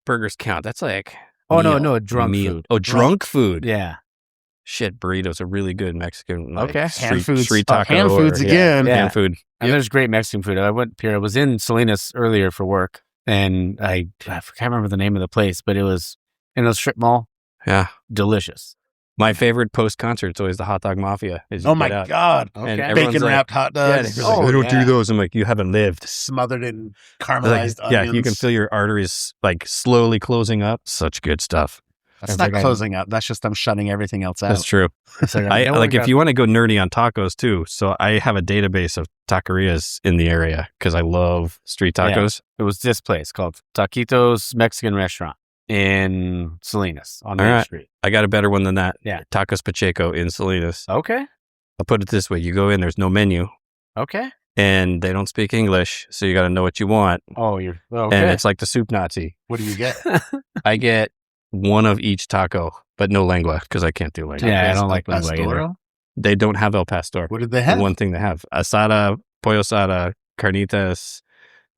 burgers count. That's like no, drunk food. Oh, drunk food. Yeah. Shit, burritos are really good Mexican. Hand foods. Street taco. Hand foods again. Yeah. Hand food. And there's great Mexican food. I was in Salinas earlier for work, and I can't remember the name of the place, but it was in a strip mall. Yeah. Delicious. My favorite post-concert is always the Hot Dog Mafia. Oh my God. Okay. Bacon-wrapped hot dogs. Yeah, I don't do those. I'm like, you haven't lived. Smothered in caramelized onions. Yeah, you can feel your arteries slowly closing up. Such good stuff. That's not closing up. That's just them shutting everything else out. That's true. If you want to go nerdy on tacos too, so I have a database of taquerias in the area because I love street tacos. Yeah. It was this place called Taquitos Mexican Restaurant in Salinas on Main Street. I got a better one than that. Yeah. Tacos Pacheco in Salinas. Okay. I'll put it this way. You go in, there's no menu. Okay. And they don't speak English, so you got to know what you want. Oh, you're okay. And it's like the soup Nazi. What do you get? I get one of each taco, but no lengua because I can't do lengua. Yeah, I don't like lengua either. They don't have El Pastor. What did they have? The one thing they have. Asada, pollo asada, carnitas.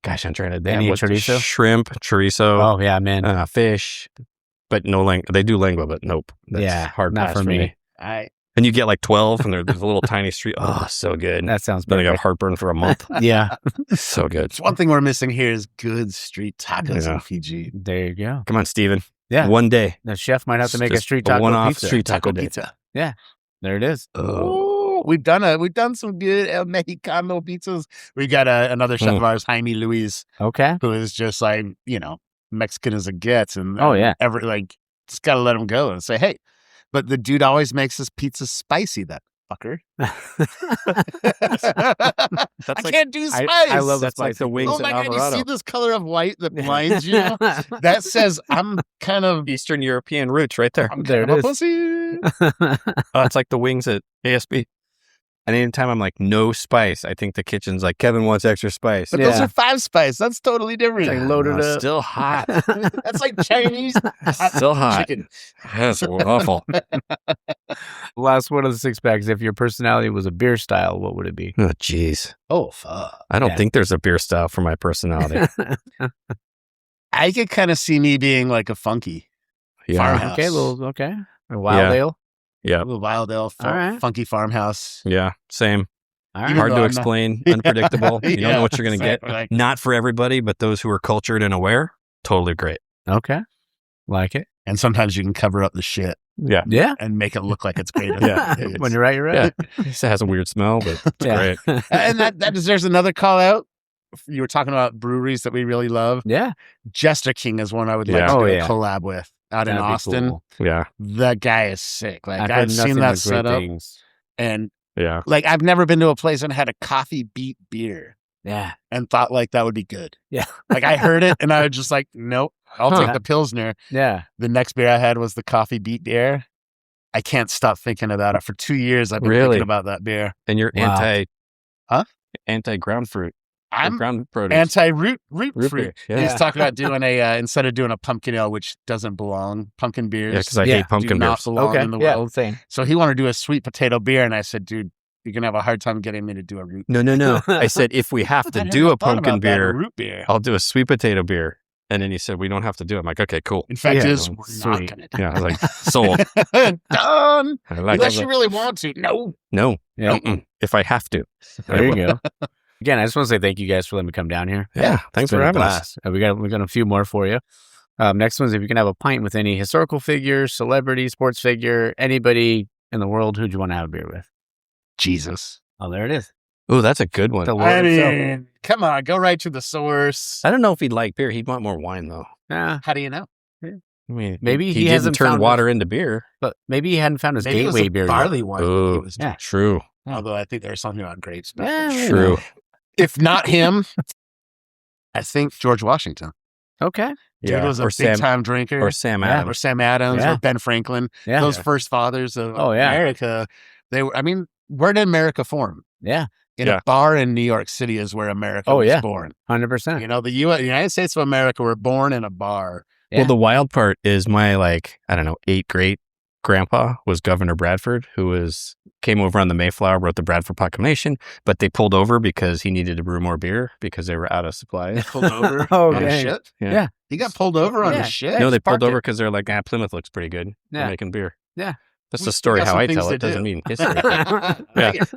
Gosh, I'm trying to... Any chorizo? Shrimp, chorizo. Oh, yeah, man. Fish. But no lengua. They do lengua, but nope. That's hard not pass for me. And you get 12, and there's a little tiny street. Oh, so good. That sounds Then I perfect. got heartburn for a month. Yeah. So good. It's one thing we're missing here is good street tacos in Fiji. There you go. Come on, Steven. Yeah. One day. The chef might have to make a street a taco one-off pizza. street taco pizza. Yeah. There it is. Oh, we've done some good El Mexicano pizzas. We got another chef of ours, Jaime Luis. Okay. Who is just Mexican as it gets, and just gotta let him go and say, hey. But the dude always makes his pizza spicy. That fucker. I can't do spice. I love that's spice. Like the wings. Oh my God! Alvarado. You see this color of white that blinds you? That says I'm kind of Eastern European roots, right there. I'm there kind it of a is. pussy. It's like the wings at ASB. And anytime I'm like, no spice, I think the kitchen's like, Kevin wants extra spice. But those are 5 spice. That's totally different. It's like loaded up. Still hot. That's like Chinese. Still hot. Chicken. That's awful. Last one of the 6-packs. If your personality was a beer style, what would it be? Oh, jeez. Oh, fuck. I don't think there's a beer style for my personality. I could kind of see me being like a funky farmhouse. Okay. A wild ale. Yeah. A little wild ale, funky farmhouse. Yeah. Same. All right. Hard to explain, unpredictable. You don't know what you're going to get. Like, Not for everybody, but those who are cultured and aware, totally great. Okay. Like it. and sometimes you can cover up the shit. Yeah. Yeah. And make it look like it's great. Yeah. When you're right, you're right. Yeah. It has a weird smell, but it's great. And that deserves another call out. You were talking about breweries that we really love. Yeah. Jester King is one I would like to do a collab with out in Austin. Cool. Yeah. That guy is sick. Like I've seen that setup. And yeah, like I've never been to a place and had a coffee beet beer. Yeah. And thought like that would be good. Yeah. Like I heard it and I was just like, nope, I'll take the Pilsner. Yeah. The next beer I had was the coffee beet beer. I can't stop thinking about it. For 2 years I've been thinking about that beer. And you're anti ground fruit. I'm ground produce. Anti-root fruit. Yeah. He's talking about doing instead of doing a pumpkin ale, which doesn't belong, pumpkin beers. Yeah, because I hate pumpkin do beers. not belong in the world. Same. So he wanted to do a sweet potato beer, and I said, dude, you're going to have a hard time getting me to do a root. No. I said, if we have to do a pumpkin beer, root beer. I'll do a sweet potato beer. And then he said, we don't have to do it. I'm like, okay, cool. In fact, we're not going to do it. Yeah, I was like, sold. Done. Unless you really want to. No. Yeah. If I have to. There you go. Again, I just want to say thank you guys for letting me come down here. Yeah, thanks for having us. We got a few more for you. Next one's if you can have a pint with any historical figure, celebrity, sports figure, anybody in the world, who'd you want to have a beer with? Jesus. Oh, there it is. Oh, that's a good one. I mean, come on, go right to the source. I don't know if he'd like beer. He'd want more wine, though. How do you know? I mean, maybe he hasn't turned water into beer. But maybe he hadn't found his gateway beer barley yet. wine. Oh, true. Although I think there's something about grapes. True. If not him, I think George Washington. Okay. Dude was a big-time drinker. Or Sam Adams. Or Sam Adams or Ben Franklin. Yeah. Those first fathers of America. They were, I mean, where did America form? Yeah. In a bar in New York City is where America was born. 100%. You know, the United States of America were born in a bar. Yeah. Well, the wild part is my, 8th great grandpa was Governor Bradford, who came over on the Mayflower, wrote the Bradford Proclamation, but they pulled over because he needed to brew more beer because they were out of supply. Pulled over on his shit? Yeah. He got pulled over on his shit? No, they pulled over because they're like, Plymouth looks pretty good. They're making beer. Yeah. That's the story how I tell it. Doesn't mean history.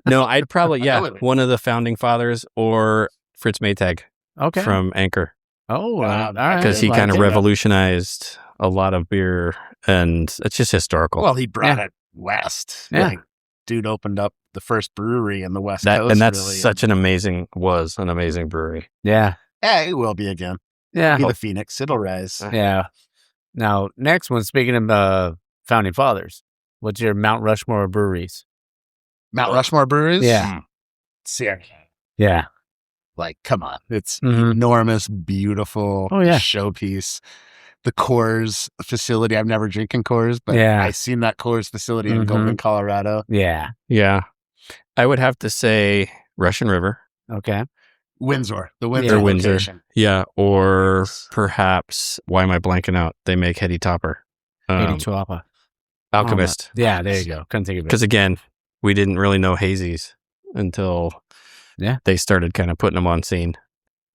No, I'd probably, one of the founding fathers or Fritz Maytag from Anchor. Oh, wow. Because he kind of revolutionized a lot of beer, and it's just historical. Well, he brought it west. Yeah. Dude opened up the first brewery in the West Coast. And that's an amazing brewery. Yeah. Yeah, it will be again. Yeah. Be the Phoenix. It'll rise. Yeah. Now, next one, speaking of founding fathers, what's your Mount Rushmore breweries? Mount Rushmore breweries? Yeah. Sierra. Yeah. Like, come on. It's enormous, beautiful showpiece. The Coors facility. I've never drinking Coors, but I've seen that Coors facility in Golden, Colorado. Yeah. Yeah. I would have to say Russian River. Okay. Windsor. The Windsor location. Yeah. Or perhaps, why am I blanking out? They make Heady Topper. Heady Topper. Alchemist. Yeah, there you go. Couldn't think of it. Because again, we didn't really know hazies until they started kind of putting them on scene.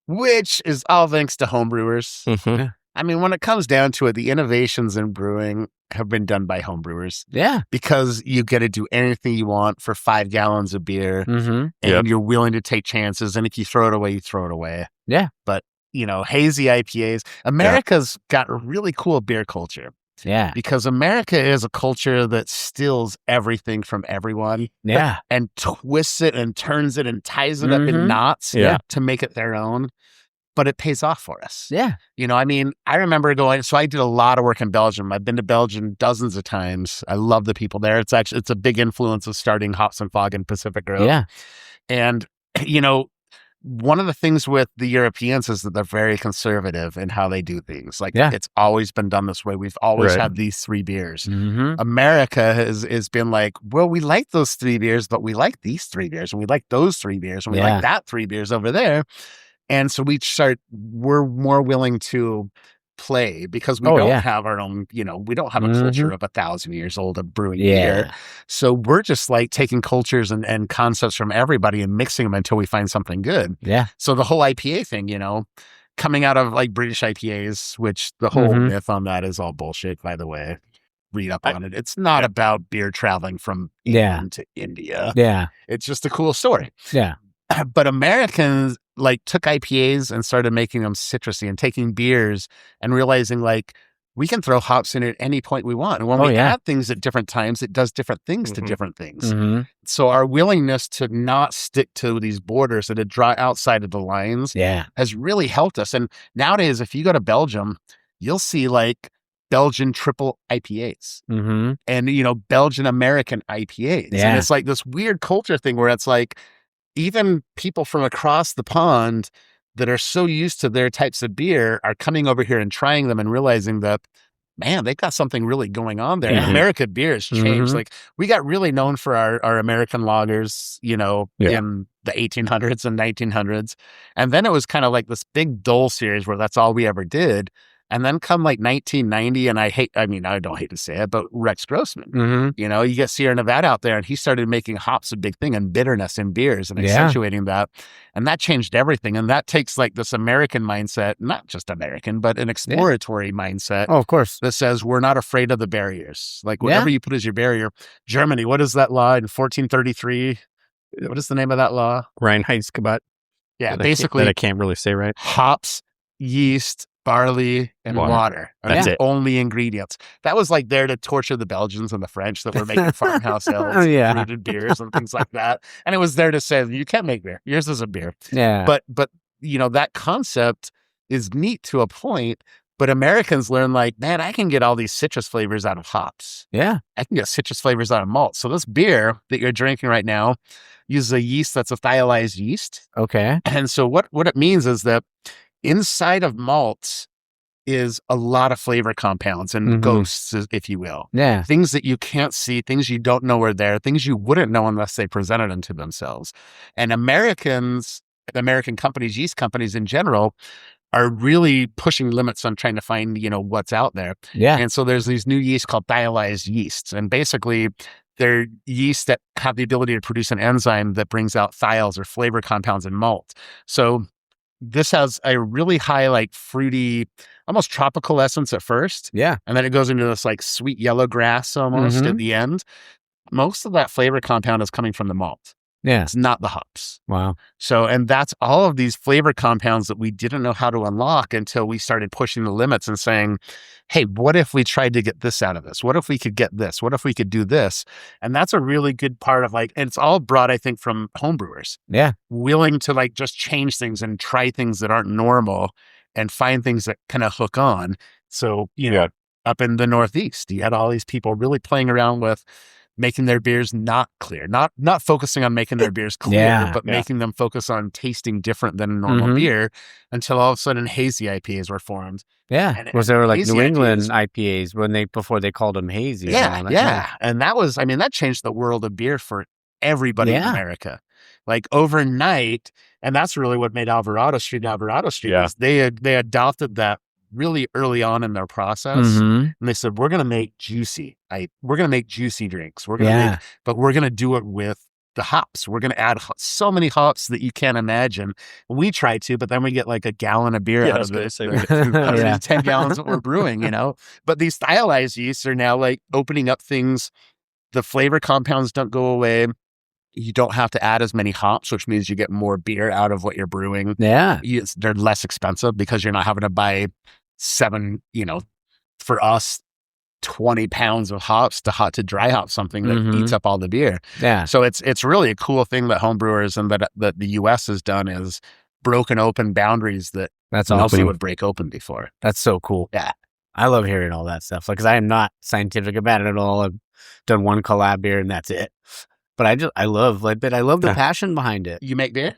Which is all thanks to homebrewers. Mm-hmm. Yeah. I mean, when it comes down to it, the innovations in brewing have been done by homebrewers. Yeah. Because you get to do anything you want for 5 gallons of beer. And you're willing to take chances. And if you throw it away, you throw it away. Yeah. But, hazy IPAs. America's got a really cool beer culture. Yeah. Because America is a culture that steals everything from everyone. Yeah. And twists it and turns it and ties it up in knots to make it their own. But it pays off for us. Yeah. I mean, I remember so I did a lot of work in Belgium. I've been to Belgium dozens of times. I love the people there. It's a big influence of starting Hops and Fog in Pacific Grove. Yeah. And, one of the things with the Europeans is that they're very conservative in how they do things. Like, it's always been done this way. We've always had these 3 beers. America has been like, well, we like those 3 beers, but we like these 3 beers, and we like those 3 beers, and we like that 3 beers over there. And so we're more willing to play because we don't have our own, we don't have a culture of 1,000 years old of brewing beer. So we're just like taking cultures and concepts from everybody and mixing them until we find something good. Yeah. So the whole IPA thing, coming out of like British IPAs, which the whole myth on that is all bullshit, by the way. Read up on it. It's not about beer traveling from England to India. Yeah. It's just a cool story. Yeah. But Americans took IPAs and started making them citrusy and taking beers and realizing we can throw hops in at any point we want. And when we add things at different times, it does different things to different things. So our willingness to not stick to these borders and to draw outside of the lines has really helped us. And nowadays, if you go to Belgium, you'll see Belgian triple IPAs and, Belgian American IPAs. Yeah. And it's this weird culture thing where it's even people from across the pond that are so used to their types of beer are coming over here and trying them and realizing that, man, they've got something really going on there. American beer has changed. We got really known for our American lagers, in the 1800s and 1900s. And then it was kind of this big dull series where that's all we ever did. And then come like 1990, and I don't hate to say it, but Rex Grossman, you get Sierra Nevada out there, and he started making hops a big thing and bitterness in beers and accentuating that. And that changed everything. And that takes like this American mindset, not just American, but an exploratory mindset. Oh, of course. That says we're not afraid of the barriers. Like whatever you put as your barrier. Germany, what is that law in 1433? What is the name of that law? Reinheitsgebot. Yeah, basically. That I can't really say right. Hops, yeast, barley, and water are the only ingredients. That was like there to torture the Belgians and the French that were making farmhouse ales, fruited beers, and things like that. And it was there to say, you can't make beer. Yours is a beer. Yeah. But that concept is neat to a point. But Americans learn like, man, I can get all these citrus flavors out of hops. Yeah. I can get citrus flavors out of malt. So this beer that you're drinking right now uses a yeast that's a thiolized yeast. Okay. And so what it means is that inside of malts is a lot of flavor compounds and ghosts, if you will. Yeah. Things that you can't see, things you don't know are there, things you wouldn't know unless they presented them to themselves. And American companies, yeast companies in general, are really pushing limits on trying to find, what's out there. Yeah. And so there's these new yeasts called thiolized yeasts. And basically they're yeasts that have the ability to produce an enzyme that brings out thiols or flavor compounds in malt. So this has a really high, like fruity, almost tropical essence at first. Yeah. And then it goes into this like sweet yellow grass almost at the end. Most of that flavor compound is coming from the malt. Yeah. It's not the hops. Wow. So, and that's all of these flavor compounds that we didn't know how to unlock until we started pushing the limits and saying, hey, what if we tried to get this out of this? What if we could get this? What if we could do this? And that's a really good part of and it's all brought, I think, from homebrewers. Yeah. Willing to just change things and try things that aren't normal and find things that kind of hook on. So, up in the Northeast, you had all these people really playing around with making their beers not clear, not focusing on making their beers clear, but making them focus on tasting different than normal beer, until all of a sudden hazy IPAs were formed. Yeah, was there like New England IPAs before they called them hazy? Yeah. And that was, that changed the world of beer for everybody in America. Like overnight, and that's really what made Alvarado Street. Is they adopted that really early on in their process. And they said, we're going to make juicy drinks. We're going to but we're going to do it with the hops. We're going to add so many hops that you can't imagine. We try to, but then we get like a gallon of beer out of it. 10 gallons that we're brewing, But these thiolized yeasts are now like opening up things. The flavor compounds don't go away. You don't have to add as many hops, which means you get more beer out of what you're brewing. Yeah. They're less expensive because you're not having to buy 7, for us, 20 pounds of hops to dry hop something that eats up all the beer. Yeah. So it's really a cool thing that homebrewers and that the U.S. has done, is broken open boundaries that nobody would break open before. That's so cool. Yeah. I love hearing all that stuff. Because I am not scientific about it at all. I've done one collab beer and that's it. But I love the passion behind it. You make beer?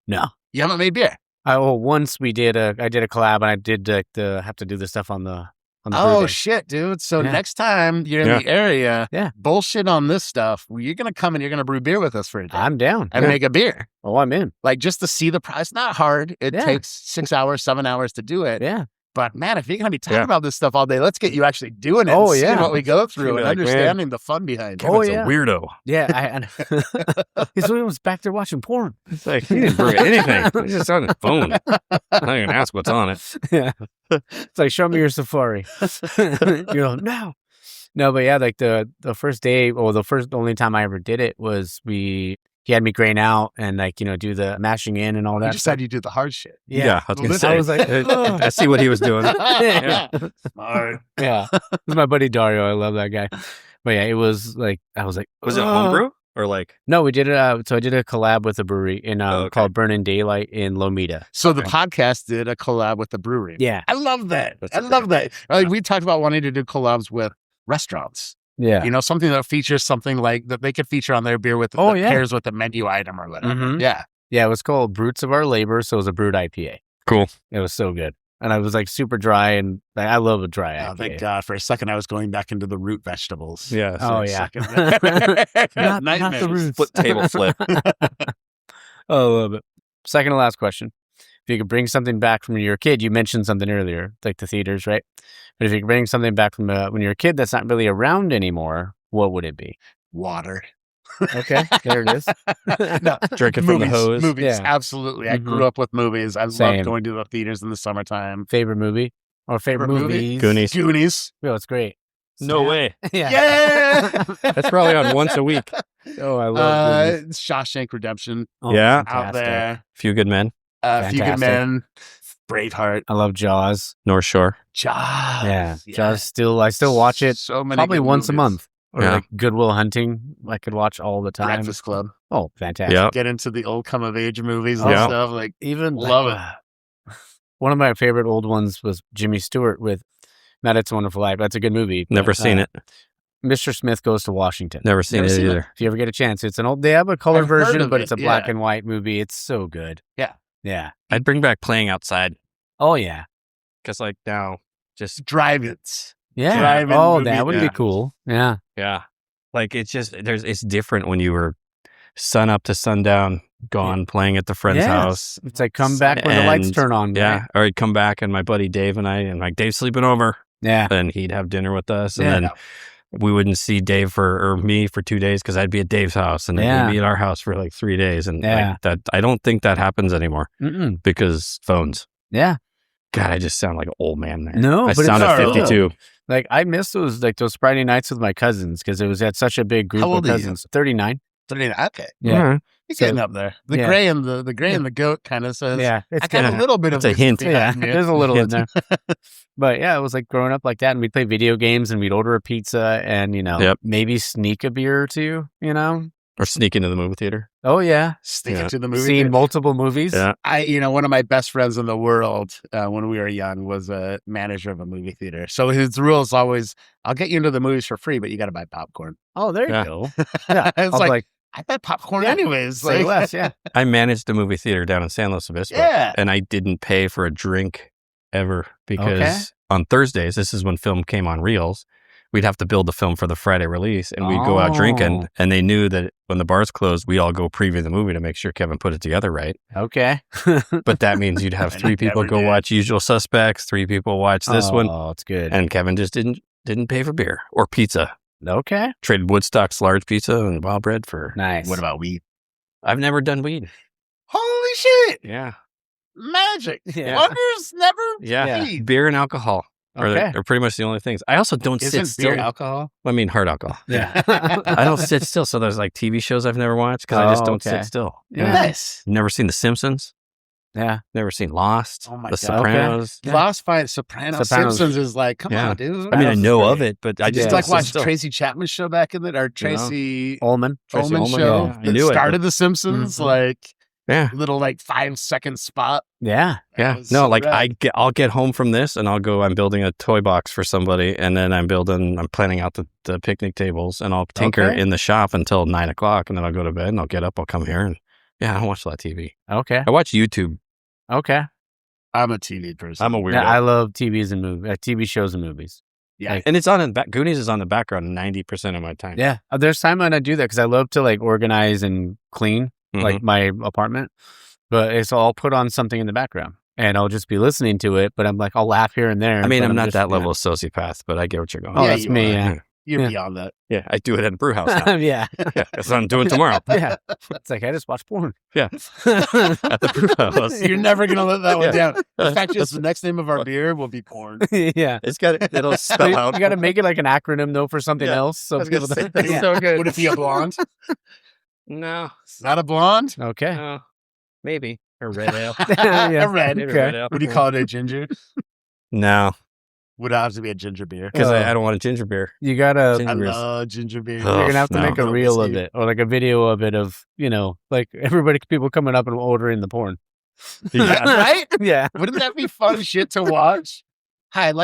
No. You haven't made beer? Once I did a collab, and I did have to do the stuff on the Oh shit, dude. So next time you're in the area, bullshit on this stuff. You're going to come and you're going to brew beer with us for a day. I'm down. And make a beer. Oh, I'm in. Like just to see the price. Not hard. It takes 6 hours, 7 hours to do it. Yeah. But man, if you're going to be talking about this stuff all day, let's get you actually doing it and seeing what we go through and understanding the fun behind it. Kevin's a weirdo. Yeah. He's always back there watching porn. It's like, he didn't bring anything. He's just on his phone. I'm not going to ask what's on it. Yeah. It's like, show me your Safari. No. No, but yeah, like the first day, or the only time I ever did it was he had me grain out and do the mashing in and all that. You just had you do the hard shit. Yeah, I was going to say. I was like, I see what he was doing. Smart. Yeah. This is my buddy Dario. I love that guy. But yeah, it was like, I was like, was it homebrew or like? No, we did it. So I did a collab with a brewery called Burning Daylight in Lomita. So the podcast did a collab with the brewery. Yeah. I love that. Like we talked about wanting to do collabs with restaurants. Yeah. Something that features something like that they could feature on their beer with pairs with the menu item or whatever. Yeah. Yeah. It was called Brutes of Our Labor. So it was a brewed IPA. Cool. It was so good. And I was like super dry, and I love a dry IPA. Oh, thank God. For a second, I was going back into the root vegetables. Yeah. Oh, yeah. not the roots. Table flip. Oh, I love it. Second to last question. If you could bring something back from when you were a kid, you mentioned something earlier, like the theaters, right? But if you could bring something back from when you're a kid that's not really around anymore, what would it be? Water. Okay, there it is. No, Drinking movies, from the hose. Movies, Yeah. absolutely. I grew up with movies. I love going to the theaters in the summertime. Favorite movie? Or favorite movies? Goonies. Oh, it's great. No way. Yeah. That's probably on once a week. Oh, I love Goonies. Shawshank Redemption. Oh, yeah. Out there. Few Good Men. Few Good Men. Braveheart. I love Jaws. North Shore. Jaws. Yeah. Jaws I still watch it so many probably once a month. Or Yeah. like Good Will Hunting. I could watch all the time. Breakfast Club. Oh, fantastic. Yeah. Get into the old come of age movies and Yeah. stuff. Like, Even love it. One of my favorite old ones was Jimmy Stewart with Not It's a Wonderful Life. That's a good movie. Never seen it. Mr. Smith Goes to Washington. Never seen it either. If you ever get a chance, it's an old. They have a color I've heard version, of but it, it's a black yeah. and white movie. It's so good. Yeah. Yeah. I'd bring back Playing Outside. Oh yeah. Because like now, just drive-ins. Yeah. Drive-in Oh, movie, that would be yeah. cool. Yeah. yeah, like it's just it's different when you were sun up to sundown gone playing at the friend's Yes. house. It's like come back when the lights And, turn on. Yeah, Right? or he'd come back and my buddy Dave and I and like Dave's sleeping over, Yeah. and he'd have dinner with us, and Yeah. then we wouldn't see Dave or me for 2 days because I'd be at Dave's house and then Yeah. he'd be at our house for like 3 days, and Yeah. like that I don't think that happens anymore Mm-mm. because phones. Yeah. God, I just sound like an old man there. No, I but it's sound at all right. 52. Like I miss those Friday nights with my cousins because it was at such a big group How of old are you? cousins. 39. Okay. Yeah. All right. You're So- getting up there. The Yeah. gray and the gray and the goat kind of says, Yeah. I It's got good. a little bit of It's a hint. Yeah, behind me. there's a little in Hint. there. But yeah, it was like growing up like that, and we'd play video games, and we'd order a pizza, and Yep. maybe sneak a beer or two. Or sneak into the movie theater. Oh yeah, Sneak Yeah. into the movie. seen theater. multiple movies. Yeah. One of my best friends in the world when we were young was a manager of a movie theater. So his rule is always, I'll get you into the movies for free, but you got to buy popcorn. Oh, there you Yeah. go. Yeah, It's I was like, I buy popcorn Yeah. anyways. say Like, less. Yeah, I managed a movie theater down in San Luis Obispo. Yeah. And I didn't pay for a drink ever because on Thursdays, this is when film came on reels, we'd have to build the film for the Friday release and we'd go out drinking. Oh. And they knew that when the bars closed, we all go preview the movie to make sure Kevin put it together right. okay. But that means you'd have And 3 he people never go did. watch Usual Suspects, 3 people watch this one. Oh, it's good. And Kevin just didn't pay for beer or pizza. Okay, Traded Woodstock's large pizza and wild bread for. nice. What about weed? I've never done weed. Holy shit. Yeah. Magic. Yeah. Wonders never Yeah. weed. Beer and alcohol Okay. are pretty much the only things. I also don't Isn't sit beer still. alcohol? I mean, hard alcohol. Yeah. I don't sit still. So there's like TV shows I've never watched because I just Oh, don't okay. sit still. Yeah. Nice. Never seen The Simpsons. Yeah. Never seen Lost. Oh my The God. Sopranos. Yeah. Lost Fight, Sopranos. Sopranos. Simpsons is like, come Yeah. on, dude. I mean, I Sopranos is know great. of it, but I I just just Yeah. like don't sit watch still. Tracy Chapman show back in it, or Tracy Ullman. Tracy Ullman Ullman, show. yeah. I that knew it, started The Simpsons, Mhm. like Yeah. little like 5-second spot. Yeah. Yeah. That was No, so like rad. I'll get home from this and I'll go, I'm building a toy box for somebody. And then I'm planning out the picnic tables and I'll tinker Okay. in the shop until 9:00. And then I'll go to bed and I'll get up, I'll come here. And yeah, I don't watch a lot of TV. Okay. I watch YouTube. Okay. I'm a TV person. I'm a weirdo. Yeah, I love TVs and movies, TV shows and movies. Yeah. And it's on in the back. Goonies is on the background 90% of my time. Yeah, there's time when I do that because I love to like organize and clean Mhm. like my apartment, but it's all put on something in the background, and I'll just be listening to it. But I'm like, I'll laugh here and there. I mean, but I'm not just, that level of sociopath, but I get what you're going. Oh, Yeah, that's you me. are. Yeah, You're Yeah. beyond that. Yeah, I do it at a brew house now. yeah, Yeah, that's what I'm doing tomorrow. yeah. It's like I just watched porn. Yeah. At the brew house. You're never gonna let that one Yeah. down. In fact, just the next name of our beer will be porn. yeah. It'll So spell you out. got to make it like an acronym though for something Yeah. else. So I was gonna people say, don't- that's yeah. so good. Would it be a blonde? No, Not a blonde? Okay. maybe or red ale. Yeah. A red. Maybe Okay. red ale. Would you call it a ginger? No, Would it have to be a ginger beer? because Oh. I don't want a ginger beer. You gotta. Ginger I beers. love ginger beer. Oh, You're gonna have to no. make a No, reel of whiskey. it, or like a video of it, of like people coming up and ordering the porn. Yeah. Right? Yeah. Wouldn't that be fun shit to watch? Hi, I'd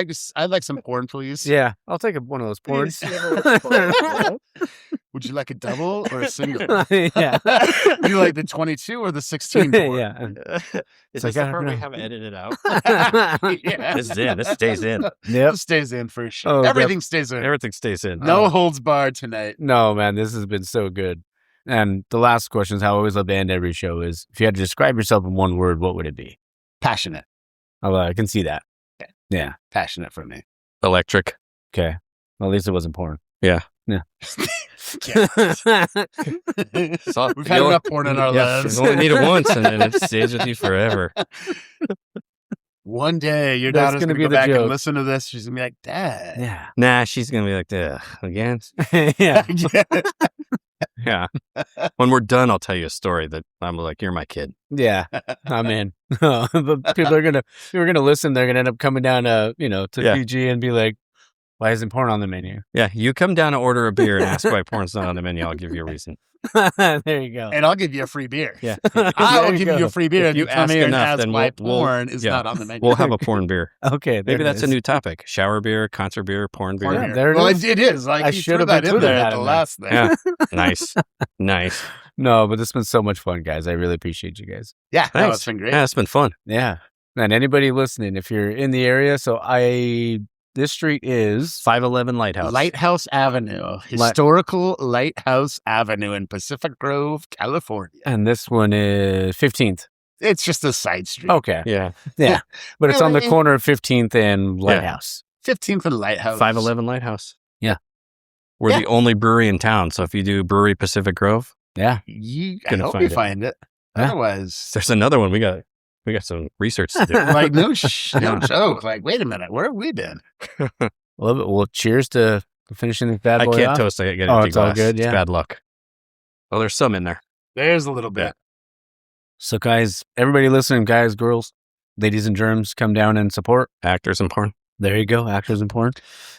like some porn, please. Yeah, I'll take one of those porns. Would you like a double or a single? yeah. You like the 22 or the 16 porn? yeah. Is like, this I the don't part we know. haven't edited out? Yeah. This is in. This stays in. Yep. It stays in for sure. Oh, Everything stays in. Everything stays in. No holds barred tonight. No, man, this has been so good. And the last question is how I always love to end every show is if you had to describe yourself in one word, what would it be? Passionate. Oh, I can see that. Yeah. Passionate for me. Electric. Okay. Well, at least it wasn't porn. Yeah. We've had enough porn in our lives. You only need it once, and then it stays with you forever. One day, your daughter's going to go back and listen to this. She's going to be like, Dad. Yeah. Nah, she's going to be like, ugh, again? Yeah. Yeah. When we're done, I'll tell you a story that I'm like, you're my kid. Yeah. I'm in. But people are gonna listen. They're going to end up coming down to PG and be like, why isn't porn on the menu? Yeah. You come down to order a beer and ask why porn's not on the menu. I'll give you a reason. There you go. And I'll give you a free beer. Yeah. I'll give you a free beer if you ask come in and enough, ask why porn is not on the menu. We'll have a porn beer. Okay. Maybe that's a new topic. Shower beer, concert beer, porn beer. Porn beer. Well, it is. Like, I should have that in there at the last thing. Yeah. Nice. No, but this has been so much fun, guys. I really appreciate you guys. Yeah. No, it's been great. Yeah, it's been fun. Yeah. And anybody listening, if you're in the area, this street is 511 Lighthouse. Lighthouse Avenue. Historical Lighthouse Avenue in Pacific Grove, California. And this one is 15th. It's just a side street. Okay. Yeah. But it's on the corner of 15th and Lighthouse. 15th and Lighthouse. 511 Lighthouse. Yeah. We're the only brewery in town. So if you do Brewery Pacific Grove, I hope you find it. Yeah. Otherwise, there's another one. We got some research to do. Like, no joke. Like, wait a minute. Where have we been? Love it. Well, cheers to finishing this bad boy I can't off. toast. I get Oh, empty it's all glass. good, yeah. It's bad luck. Oh, there's some in there. There's a little bit. So, guys, everybody listening, guys, girls, ladies and germs, come down and support. Actors and porn. There you go. Actors and porn.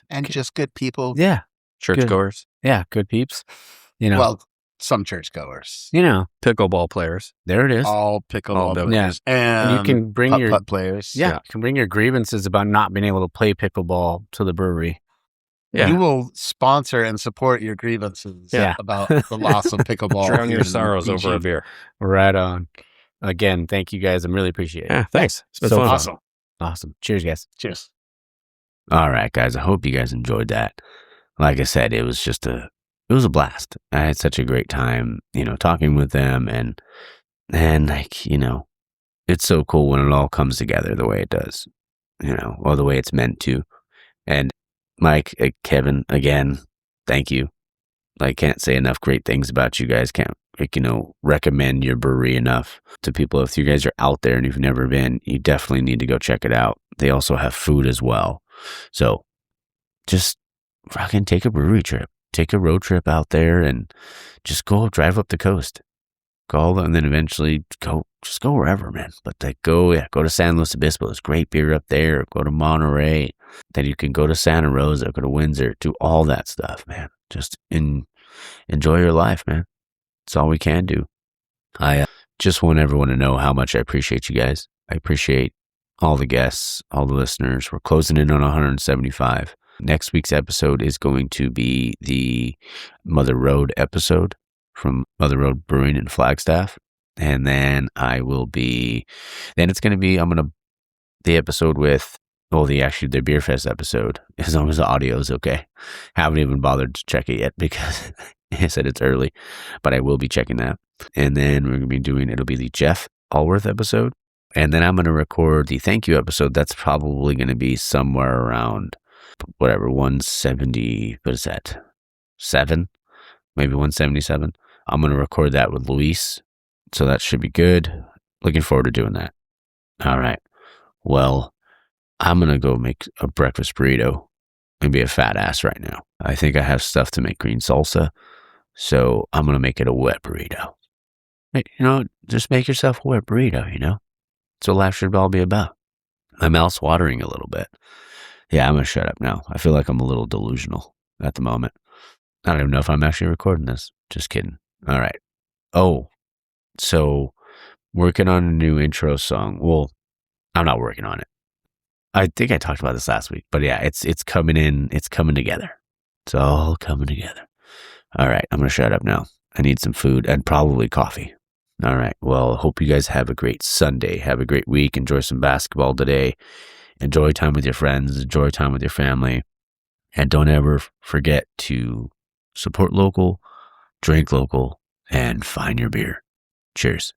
And just good people. Yeah. Churchgoers. Yeah. Good peeps. Well, some churchgoers. Pickleball players. There it is. All pickleball players. Yeah. And you can bring putt players. Yeah. You can bring your grievances about not being able to play pickleball to the brewery. Yeah. You will sponsor and support your grievances about the loss of pickleball. Drown your sorrows over a beer. Right on. Again, thank you guys. I really appreciate it. Yeah, thanks. It's been So fun. Awesome. Cheers, guys. Cheers. All right, guys. I hope you guys enjoyed that. Like I said, it was a blast. I had such a great time, talking with them and it's so cool when it all comes together the way it does, or the way it's meant to. And Mike, Kevin, again, thank you. I can't say enough great things about you guys. Can't, recommend your brewery enough to people. If you guys are out there and you've never been, you definitely need to go check it out. They also have food as well. So just fucking take a brewery trip. Take a road trip out there and just drive up the coast. And then eventually go wherever, man. But go to San Luis Obispo. There's great beer up there. Go to Monterey. Then you can go to Santa Rosa, go to Windsor, do all that stuff, man. Just enjoy your life, man. It's all we can do. I just want everyone to know how much I appreciate you guys. I appreciate all the guests, all the listeners. We're closing in on 175. Next week's episode is going to be the Mother Road episode from Mother Road Brewing in Flagstaff. And then the episode with, the Beer Fest episode, as long as the audio is okay. Haven't even bothered to check it yet because I said it's early, but I will be checking that. And then we're going to be it'll be the Jeff Allworth episode. And then I'm going to record the thank you episode. That's probably going to be somewhere around 170, what is that? 7? Maybe 177. I'm going to record that with Luis. So that should be good. Looking forward to doing that. All right. Well, I'm going to go make a breakfast burrito and be a fat ass right now. I think I have stuff to make green salsa. So I'm going to make it a wet burrito. Just make yourself a wet burrito, That's what life should all be about. My mouth's watering a little bit. Yeah, I'm going to shut up now. I feel like I'm a little delusional at the moment. I don't even know if I'm actually recording this. Just kidding. All right. Oh, so working on a new intro song. Well, I'm not working on it. I think I talked about this last week, but yeah, it's coming in. It's coming together. It's all coming together. All right. I'm going to shut up now. I need some food and probably coffee. All right. Well, hope you guys have a great Sunday. Have a great week. Enjoy some basketball today. Enjoy time with your friends. Enjoy time with your family. And don't ever forget to support local, drink local, and find your beer. Cheers.